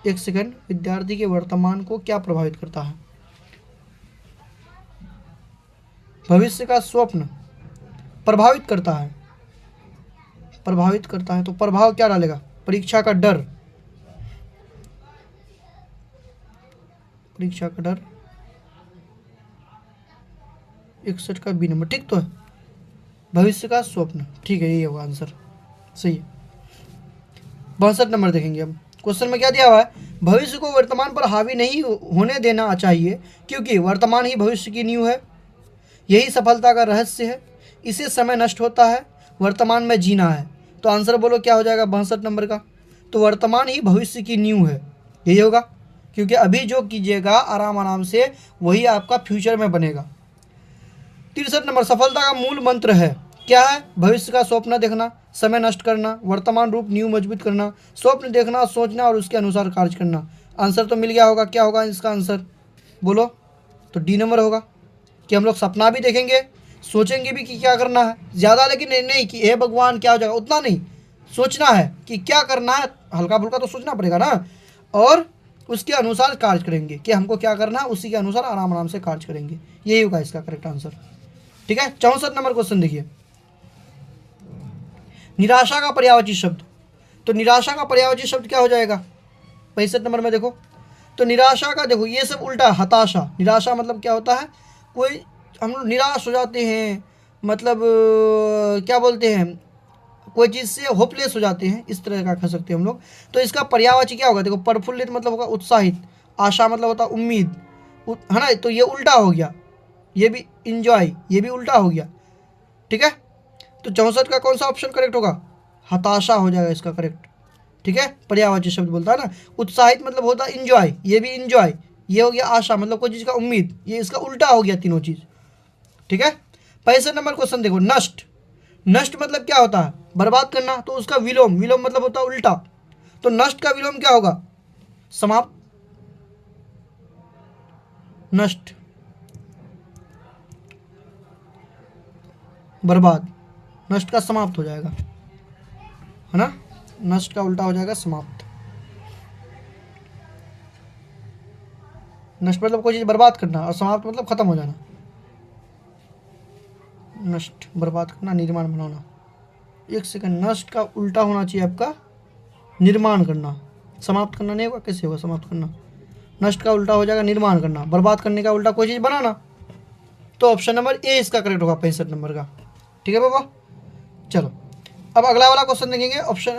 एक सेकंड, विद्यार्थी के वर्तमान को क्या प्रभावित करता है, भविष्य का स्वप्न प्रभावित करता है, तो प्रभाव क्या डालेगा, परीक्षा का डर, परीक्षा का डर 61 का बी नंबर, ठीक तो है। भविष्य का स्वप्न, ठीक है, यही होगा आंसर, सही है। 62 नंबर देखेंगे अब। क्वेश्चन में क्या दिया हुआ है, भविष्य को वर्तमान पर हावी नहीं होने देना चाहिए, क्योंकि वर्तमान ही भविष्य की नींव है। यही सफलता का रहस्य है, इससे समय नष्ट होता है, वर्तमान में जीना है। तो आंसर बोलो क्या हो जाएगा 62 नंबर का। तो वर्तमान ही भविष्य की नींव है, यही होगा, क्योंकि अभी जो कीजिएगा आराम से वही आपका फ्यूचर में बनेगा। 63 नंबर, सफलता का मूल मंत्र है, क्या है, भविष्य का स्वप्न देखना, समय नष्ट करना, वर्तमान रूप नींव मजबूत करना, स्वप्न देखना, सोचना और उसके अनुसार कार्य करना। आंसर तो मिल गया होगा, क्या होगा इसका आंसर बोलो, तो डी नंबर होगा। कि हम लोग सपना भी देखेंगे, सोचेंगे भी कि क्या करना है ज़्यादा, लेकिन नहीं कि हे भगवान क्या हो जाएगा, उतना नहीं सोचना है कि क्या करना है, हल्का फुल्का तो सोचना पड़ेगा ना, और उसके अनुसार कार्य करेंगे कि हमको क्या करना है, उसी के अनुसार आराम आराम से कार्य करेंगे। यही होगा इसका करेक्ट आंसर। ठीक है, 64 नंबर क्वेश्चन देखिए, निराशा का पर्यायवाची शब्द। तो निराशा का पर्यायवाची शब्द क्या हो जाएगा 65 नंबर में देखो। तो निराशा का देखो ये सब उल्टा, हताशा। निराशा मतलब क्या होता है, कोई हम लोग निराश हो जाते हैं, मतलब क्या बोलते हैं, कोई चीज़ से होपलेस हो जाते हैं, इस तरह का कह सकते हैं हम लोग। तो इसका पर्यायवाची क्या होगा, देखो प्रफुल्लित मतलब होगा उत्साहित, आशा मतलब होता उम्मीद, है ना, तो ये उल्टा हो गया, ये भी इंजॉय, ये भी उल्टा हो गया। ठीक है, तो 64 का कौन सा ऑप्शन करेक्ट होगा, हताशा हो जाएगा इसका करेक्ट। ठीक है, पर्यायवाची शब्द बोलता है ना, उत्साहित मतलब होता है इंजॉय, ये भी इंजॉय, ये हो गया आशा मतलब कोई चीज़ का उम्मीद, ये इसका उल्टा हो गया तीनों चीज़। ठीक है, 65 नंबर क्वेश्चन देखो, नष्ट। नष्ट मतलब क्या होता है, बर्बाद करना, तो उसका विलोम, विलोम मतलब होता है उल्टा, तो नष्ट का विलोम क्या होगा, समाप्त, नष्ट, बर्बाद, नष्ट का समाप्त हो जाएगा, है ना, नष्ट का उल्टा हो जाएगा समाप्त। नष्ट मतलब कोई चीज़ बर्बाद करना, और समाप्त मतलब खत्म हो जाना। नष्ट बर्बाद करना, निर्माण बनाना। एक सेकंड, नष्ट का उल्टा होना चाहिए आपका निर्माण करना, समाप्त करना नहीं होगा, कैसे होगा समाप्त करना, नष्ट का उल्टा हो जाएगा निर्माण करना, बर्बाद करने का उल्टा कोई चीज़ बनाना। तो ऑप्शन नंबर ए इसका करेक्ट होगा 65 नंबर का। ठीक है बाबा, चलो अब अगला वाला क्वेश्चन देखेंगे, ऑप्शन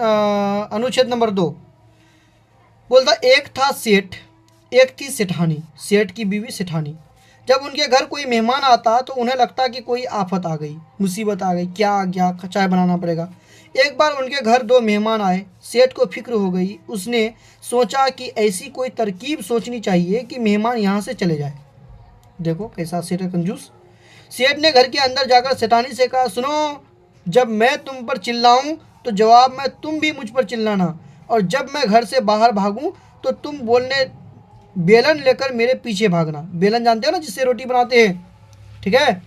अनुच्छेद नंबर 2 बोलता, एक था सेठ, एक थी सेठानी, सेठ की बीवी सेठानी। जब उनके घर कोई मेहमान आता तो उन्हें लगता कि कोई आफत आ गई, मुसीबत आ गई, क्या आ गया, चाय बनाना पड़ेगा। एक बार उनके घर दो मेहमान आए, सेठ को फिक्र हो गई, उसने सोचा कि ऐसी कोई तरकीब सोचनी चाहिए कि मेहमान यहाँ से चले जाए। देखो कैसा सेठ है कंजूस। सेठ ने घर के अंदर जाकर सेठानी से कहा, सुनो, जब मैं तुम पर चिल्लाऊं तो जवाब में तुम भी मुझ पर चिल्लाना, और जब मैं घर से बाहर भागूं तो तुम बोलने बेलन लेकर मेरे पीछे भागना। बेलन जानते हो ना, जिससे रोटी बनाते हैं। ठीक है,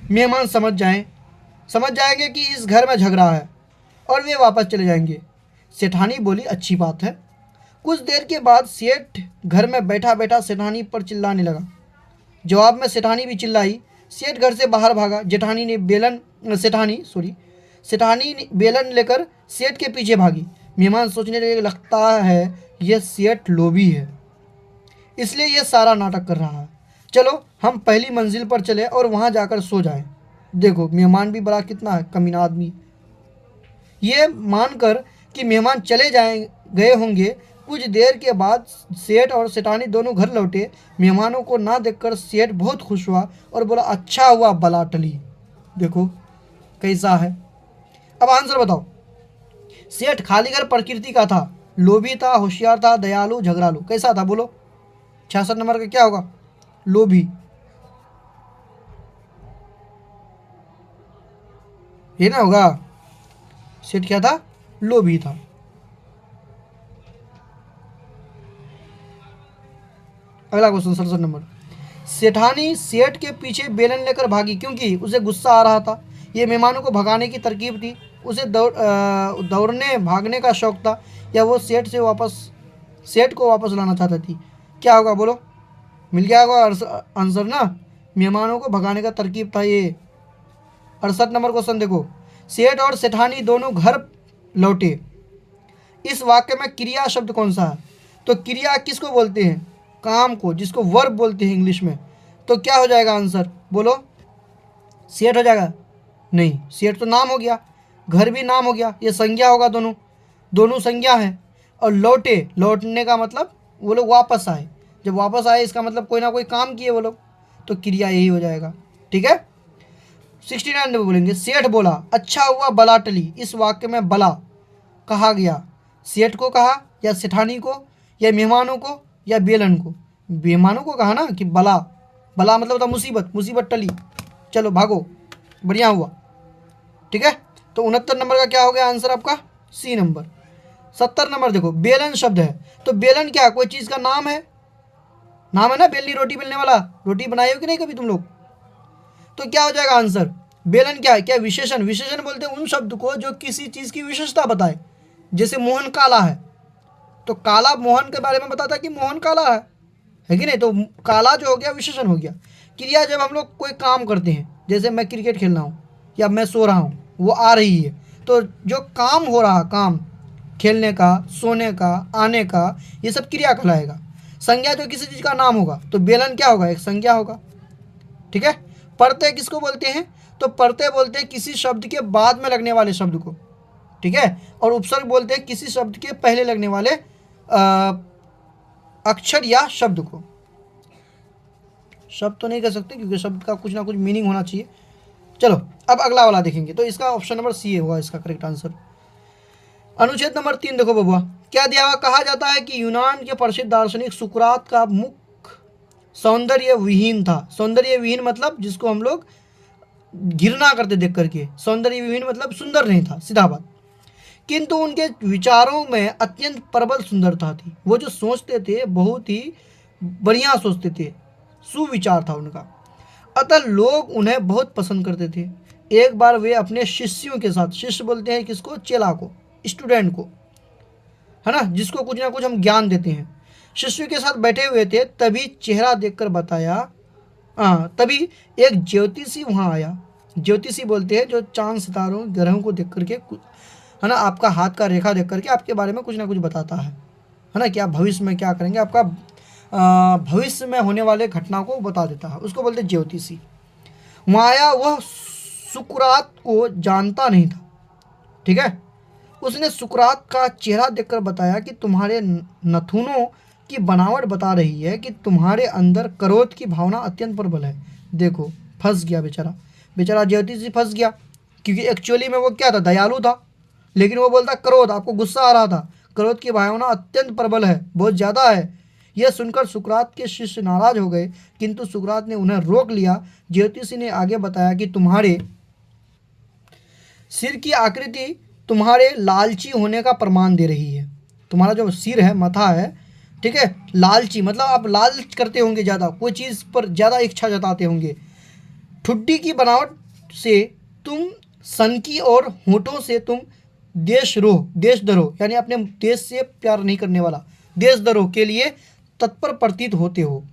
मेहमान समझ जाएंगे कि इस घर में झगड़ा है और वे वापस चले जाएंगे। सेठानी बोली, अच्छी बात है। कुछ देर के बाद सेठ घर में बैठा बैठा सेठानी पर चिल्लाने लगा। जवाब में सेठानी भी चिल्लाई। सेठ घर से बाहर भागा। सेठानी ने बेलन लेकर सेठ के पीछे भागी। मेहमान सोचने लगे, लगता है यह सेठ लोभी है, इसलिए यह सारा नाटक कर रहा है। चलो हम पहली मंजिल पर चले और वहां जाकर सो जाएं। देखो मेहमान भी बड़ा कितना है, कमीना आदमी। ये मानकर कि मेहमान चले गए होंगे, कुछ देर के बाद सेठ और सेठानी दोनों घर लौटे। मेहमानों को ना देखकर सेठ बहुत खुश हुआ और बोला, अच्छा हुआ बला टली। देखो कैसा है। अब आंसर बताओ। सेठ खाली घर प्रकृति का था, लोभी था, होशियार था, दयालु, झगड़ालू। कैसा था बोलो, 66 नंबर का क्या होगा, लोभी। ये ना होगा, सेठ क्या था, लोभी था। अगला क्वेश्चन 67 नंबर। सेठानी सेठ के पीछे बेलन लेकर भागी क्योंकि उसे गुस्सा आ रहा था। ये मेहमानों को भगाने की तरकीब थी। उसे दौड़ने भागने का शौक था, या वो सेठ को वापस लाना चाहती थी। क्या होगा बोलो, मिल गया होगा आंसर ना, मेहमानों को भगाने का तरकीब था ये। 68 नंबर क्वेश्चन देखो। सेठ और सेठानी दोनों घर लौटे। इस वाक्य में क्रिया शब्द कौन सा है, तो क्रिया किसको बोलते हैं, काम को, जिसको वर्ब बोलते हैं इंग्लिश में। तो क्या हो जाएगा आंसर बोलो, सेठ हो जाएगा, नहीं, सेठ तो नाम हो गया, घर भी नाम हो गया, ये संज्ञा होगा, दोनों दोनों संज्ञा है। और लौटे, लौटने का मतलब वो लोग वापस आए, जब वापस आए इसका मतलब कोई ना कोई काम किए वो लोग, तो क्रिया यही हो जाएगा। ठीक है, 69 में बोलेंगे, सेठ बोला, अच्छा हुआ बला टली। इस वाक्य में बला कहा गया, सेठ को कहा या सेठानी को या मेहमानों को या बेलन को। मेहमानों को कहा ना कि बला, बला मतलब होता मुसीबत, मुसीबत टली, चलो भागो, बढ़िया हुआ। ठीक है, तो 69 नंबर का क्या हो गया आंसर आपका, सी नंबर। 70 नंबर देखो, बेलन शब्द है, तो बेलन क्या, कोई चीज़ का नाम है, नाम है ना, बेलनी रोटी बेलने वाला। रोटी बनाई हो कि नहीं कभी तुम लोग, तो क्या हो जाएगा आंसर? बेलन क्या है? क्या विशेषण? विशेषण बोलते हैं उन शब्द को जो किसी चीज़ की विशेषता बताए। जैसे मोहन काला है, तो काला मोहन के बारे में बताता है कि मोहन काला है कि नहीं? तो काला जो हो गया विशेषण हो गया। क्रिया जब हम लोग कोई काम करते हैं, जैसे मैं क्रिकेट खेल रहा हूँ या मैं सो रहा हूँ, वो आ रही है, तो जो काम हो रहा, काम खेलने का, सोने का, आने का, ये सब क्रिया कहलाएगा। संज्ञा जो किसी चीज़ का नाम होगा, तो बेलन क्या होगा? एक संज्ञा होगा। ठीक है। प्रत्यय किसको बोलते हैं? तो प्रत्यय बोलते हैं किसी शब्द के बाद में लगने वाले शब्द को। ठीक है। और उपसर्ग बोलते हैं किसी शब्द के पहले लगने वाले अक्षर या शब्द को। शब्द तो नहीं कह सकते क्योंकि शब्द का कुछ ना कुछ मीनिंग होना चाहिए। चलो अब अगला वाला देखेंगे, तो इसका ऑप्शन नंबर सी होगा इसका करेक्ट आंसर। अनुच्छेद नंबर 3 देखो बबुआ, क्या दिया हुआ? कहा जाता है कि यूनान के प्रसिद्ध दार्शनिक सुकरात का मुख सौंदर्य विहीन था। सौंदर्य विहीन मतलब जिसको हम लोग घृणा करते देख करके, सौंदर्य विहीन मतलब सुंदर नहीं था, सीधा बात। किंतु उनके विचारों में अत्यंत प्रबल सुंदरता थी। वो जो सोचते थे बहुत ही बढ़िया सोचते थे, सुविचार था उनका, अतः लोग उन्हें बहुत पसंद करते थे। एक बार वे अपने शिष्यों के साथ, शिष्य बोलते हैं किसको? चेला को, स्टूडेंट को, है ना, जिसको कुछ ना कुछ हम ज्ञान देते हैं, शिष्यों के साथ बैठे हुए थे, तभी चेहरा देखकर बताया, हाँ, तभी एक ज्योतिषी वहाँ आया। ज्योतिषी बोलते हैं जो चांद सितारों ग्रहों को देख करके, है ना, आपका हाथ का रेखा देख करके आपके बारे में कुछ ना कुछ बताता है ना, कि आप भविष्य में क्या करेंगे, आपका भविष्य में होने वाले घटना को बता देता है, उसको बोलते हैं ज्योतिषी। वहाँ आया, वह सुकरात को जानता नहीं था। ठीक है। उसने सुकरात का चेहरा देखकर बताया कि तुम्हारे नथुनों की बनावट बता रही है कि तुम्हारे अंदर क्रोध की भावना अत्यंत प्रबल है। देखो फंस गया बेचारा, बेचारा ज्योतिषी फंस गया, क्योंकि एक्चुअली में वो क्या था? दयालु था, लेकिन वो बोलता क्रोध, आपको गुस्सा आ रहा था, क्रोध की भावना अत्यंत प्रबल है, बहुत ज़्यादा है। यह सुनकर सुकरात के शिष्य नाराज हो गए, किंतु सुकरात ने उन्हें रोक लिया। ज्योतिषी ने आगे बताया कि तुम्हारे सिर की आकृति तुम्हारे लालची होने का प्रमाण दे रही है। तुम्हारा जो सिर है, मथा है, ठीक है, लालची मतलब आप लालच करते होंगे, ज़्यादा कोई चीज़ पर ज़्यादा इच्छा जताते होंगे। ठुड्डी की बनावट से तुम सनकी और होठों से तुम देशद्रोह यानी अपने देश से प्यार नहीं करने वाला, देशद्रोह के लिए तत्पर प्रतीत होते हो।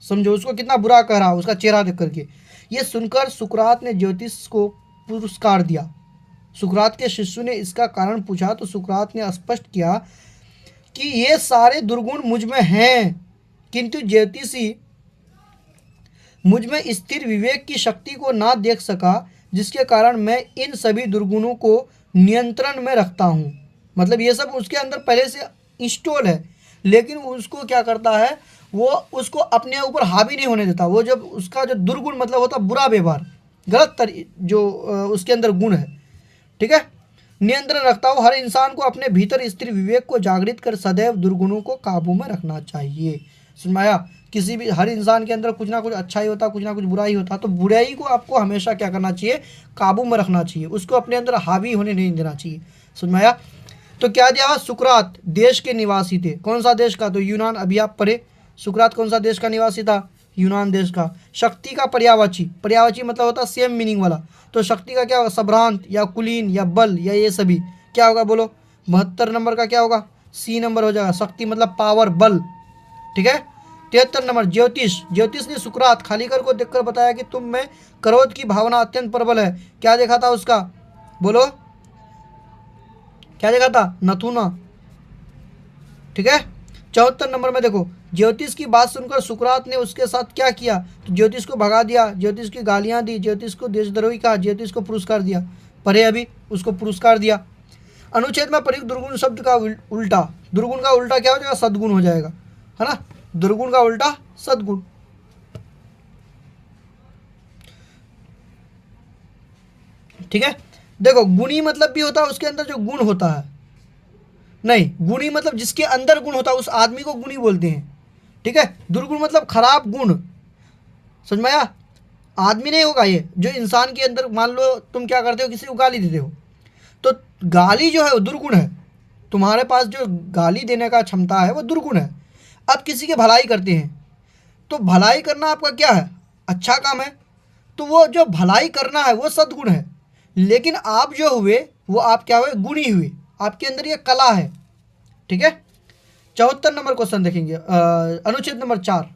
समझो उसको कितना बुरा कह रहा, उसका चेहरा देख करके। ये सुनकर सुकरात ने ज्योतिष को पुरस्कार दिया। सुकरात के शिष्य ने इसका कारण पूछा तो सुकरात ने स्पष्ट किया कि ये सारे दुर्गुण मुझ में हैं, किंतु ज्योतिषी मुझ में स्थिर विवेक की शक्ति को ना देख सका, जिसके कारण मैं इन सभी दुर्गुणों को नियंत्रण में रखता हूँ। मतलब ये सब उसके अंदर पहले से इंस्टॉल है, लेकिन उसको क्या करता है, वो उसको अपने ऊपर हावी नहीं होने देता। वो जब उसका जो दुर्गुण मतलब होता बुरा व्यवहार, जो उसके अंदर गुण है, ठीक है, नियंत्रण रखता हूँ। हर इंसान को अपने भीतर स्थिर विवेक को जागृत कर सदैव दुर्गुणों को काबू में रखना चाहिए। सुनमाया, किसी भी हर इंसान के अंदर कुछ ना कुछ अच्छा ही होता, कुछ ना कुछ बुरा ही होता, तो बुराई को आपको हमेशा क्या करना चाहिए? काबू में रखना चाहिए, उसको अपने अंदर हावी होने नहीं देना चाहिए। सुनमाया, तो क्या दिया? सुकरात देश के निवासी थे। कौन सा देश का? तो यूनान। अभी आप पढ़े, सुकरात कौन सा देश का निवासी था? यूनान देश का। शक्ति का पर्यायवाची, पर्यायवाची मतलब होता है सेम मीनिंग वाला, तो शक्ति का क्या होगा? संभ्रांत या कुलीन या बल या ये सभी क्या होगा? बोलो 72 नंबर का क्या होगा? सी नंबर हो जाएगा। शक्ति मतलब पावर, बल। ठीक है। 73 नंबर ज्योतिष। ज्योतिष ने सुकरात खालीकर को देखकर बताया कि तुम में क्रोध की भावना अत्यंत प्रबल है। क्या देखा था उसका? बोलो क्या देखा था? नथुना। ठीक है। 74 नंबर में देखो, ज्योतिष की बात सुनकर सुकरात ने उसके साथ क्या किया? तो ज्योतिष को भगा दिया, ज्योतिष की गालियां दी, ज्योतिष को देशद्रोही कहा, ज्योतिष को पुरस्कार दिया। पढ़े अभी, उसको पुरस्कार दिया। अनुच्छेद में प्रयुक्त दुर्गुण शब्द का उल्टा, दुर्गुण का उल्टा क्या हो जाएगा? सद्गुण हो जाएगा, है ना। दुर्गुण का उल्टा सद्गुण। ठीक है। देखो गुणी मतलब भी होता है उसके अंदर जो गुण होता है, नहीं, गुणी मतलब जिसके अंदर गुण होता है उस आदमी को गुणी बोलते हैं। ठीक है। दुर्गुण मतलब खराब गुण। समझ में आया? आदमी नहीं होगा ये, जो इंसान के अंदर, मान लो तुम क्या करते हो, किसी को गाली देते हो, तो गाली जो है वो दुर्गुण है। तुम्हारे पास जो गाली देने का क्षमता है वो दुर्गुण है। अब किसी की भलाई करते हैं, तो भलाई करना आपका क्या है? अच्छा काम है। तो वो जो भलाई करना है वो सद्गुण है, लेकिन आप जो हुए वो आप क्या हुए, गुणी हुए, आपके अंदर ये कला है। ठीक है। 74 नंबर क्वेश्चन देखेंगे, अनुच्छेद नंबर 4।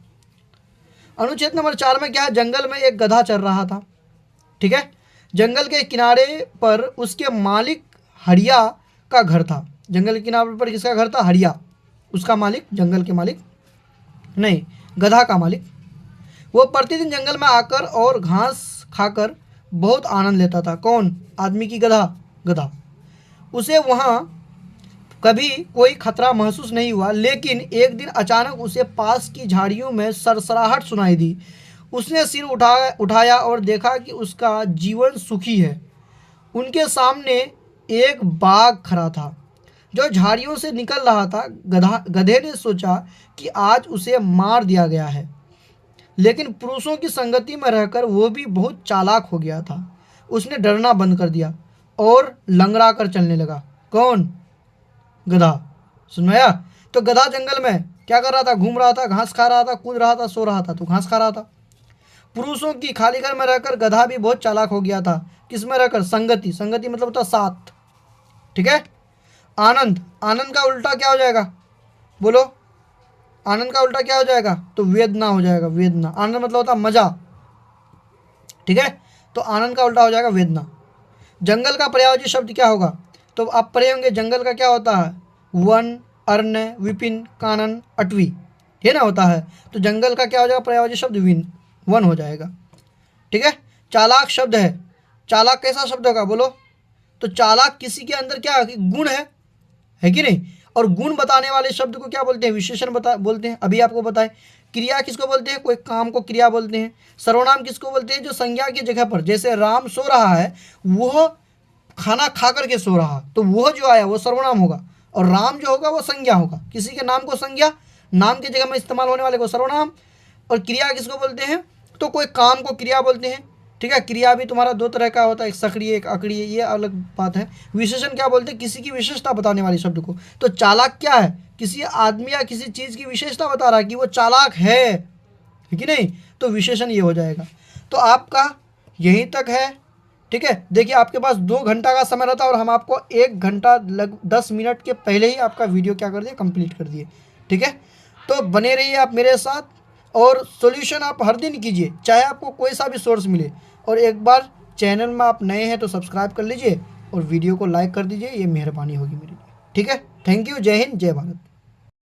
अनुच्छेद नंबर 4 में क्या है, जंगल में एक गधा चल रहा था। ठीक है। जंगल के किनारे पर उसके मालिक हरिया का घर था। जंगल के किनारे पर किसका घर था, हरिया, उसका मालिक, जंगल के मालिक नहीं, गधा का मालिक। वो प्रतिदिन जंगल में आकर और घास खाकर बहुत आनंद लेता था। कौन, आदमी की गधा, गधा। उसे वहाँ कभी कोई खतरा महसूस नहीं हुआ, लेकिन एक दिन अचानक उसे पास की झाड़ियों में सरसराहट सुनाई दी। उसने सिर उठाया और देखा कि उसका जीवन सुखी है। उनके सामने एक बाघ खड़ा था जो झाड़ियों से निकल रहा था। गधे ने सोचा कि आज उसे मार दिया गया है, लेकिन पुरुषों की संगति में रहकर वो भी बहुत चालाक हो गया था। उसने डरना बंद कर दिया और लंगड़ा कर चलने लगा। कौन, गधा। सुन में आया। तो गधा जंगल में क्या कर रहा था, घूम रहा था, घास खा रहा था, कूद रहा था, सो रहा था, तो घास खा रहा था। पुरुषों की खाली घर में रहकर गधा भी बहुत चालाक हो गया था। किस में रहकर, संगति, संगति मतलब होता साथ। ठीक है। आनंद, आनंद का उल्टा क्या हो जाएगा, बोलो, आनंद का उल्टा क्या हो जाएगा, तो वेदना हो जाएगा, वेदना। आनंद मतलब होता मजा। ठीक है। तो आनंद का उल्टा हो जाएगा वेदना। जंगल का पर्यायवाची शब्द क्या होगा, तो आप पढ़े होंगे जंगल का क्या होता है, वन, अरण्य, विपिन, कानन, अटवी, ये ना होता है। तो जंगल का क्या हो जाएगा पर्यायवाची शब्द, वन हो जाएगा। ठीक है। चालाक शब्द है, चालाक कैसा शब्द होगा, बोलो। तो चालाक किसी के अंदर क्या है, गुण है कि नहीं। और गुण बताने वाले शब्द को क्या बोलते हैं, विशेषण बोलते हैं। अभी आपको बताएं, क्रिया किसको बोलते हैं, कोई काम को क्रिया बोलते हैं। सर्वनाम किसको बोलते हैं, जो संज्ञा की जगह पर, जैसे राम सो रहा है, वह खाना खा करके सो रहा, तो वह जो आया वो सर्वनाम होगा, और राम जो होगा वो संज्ञा होगा। किसी के नाम को संज्ञा, नाम की जगह में इस्तेमाल होने वाले को सर्वनाम। और क्रिया किसको बोलते हैं, तो कोई काम को क्रिया बोलते हैं। ठीक है। क्रिया भी तुम्हारा दो तरह का होता है, एक सक्रिय एक अक्रिय, ये अलग बात है। विशेषण क्या बोलते हैं, किसी की विशेषता बताने वाले शब्द को। तो चालाक क्या है, किसी आदमी या किसी चीज़ की विशेषता बता रहा है कि वो चालाक है कि नहीं, तो विशेषण ये हो जाएगा। तो आपका यहीं तक है। ठीक है। देखिए आपके पास 2 घंटा का समय रहता है, और हम आपको 1 घंटा 10 मिनट के पहले ही आपका वीडियो क्या कर दिए, कंप्लीट कर दिए। ठीक है। तो बने रहिए आप मेरे साथ, और सॉल्यूशन आप हर दिन कीजिए, चाहे आपको कोई सा भी सोर्स मिले। और एक बार चैनल में आप नए हैं तो सब्सक्राइब कर लीजिए, और वीडियो को लाइक कर दीजिए, ये मेहरबानी होगी मेरी। ठीक है। Thank you. जय हिंद, जय भारत।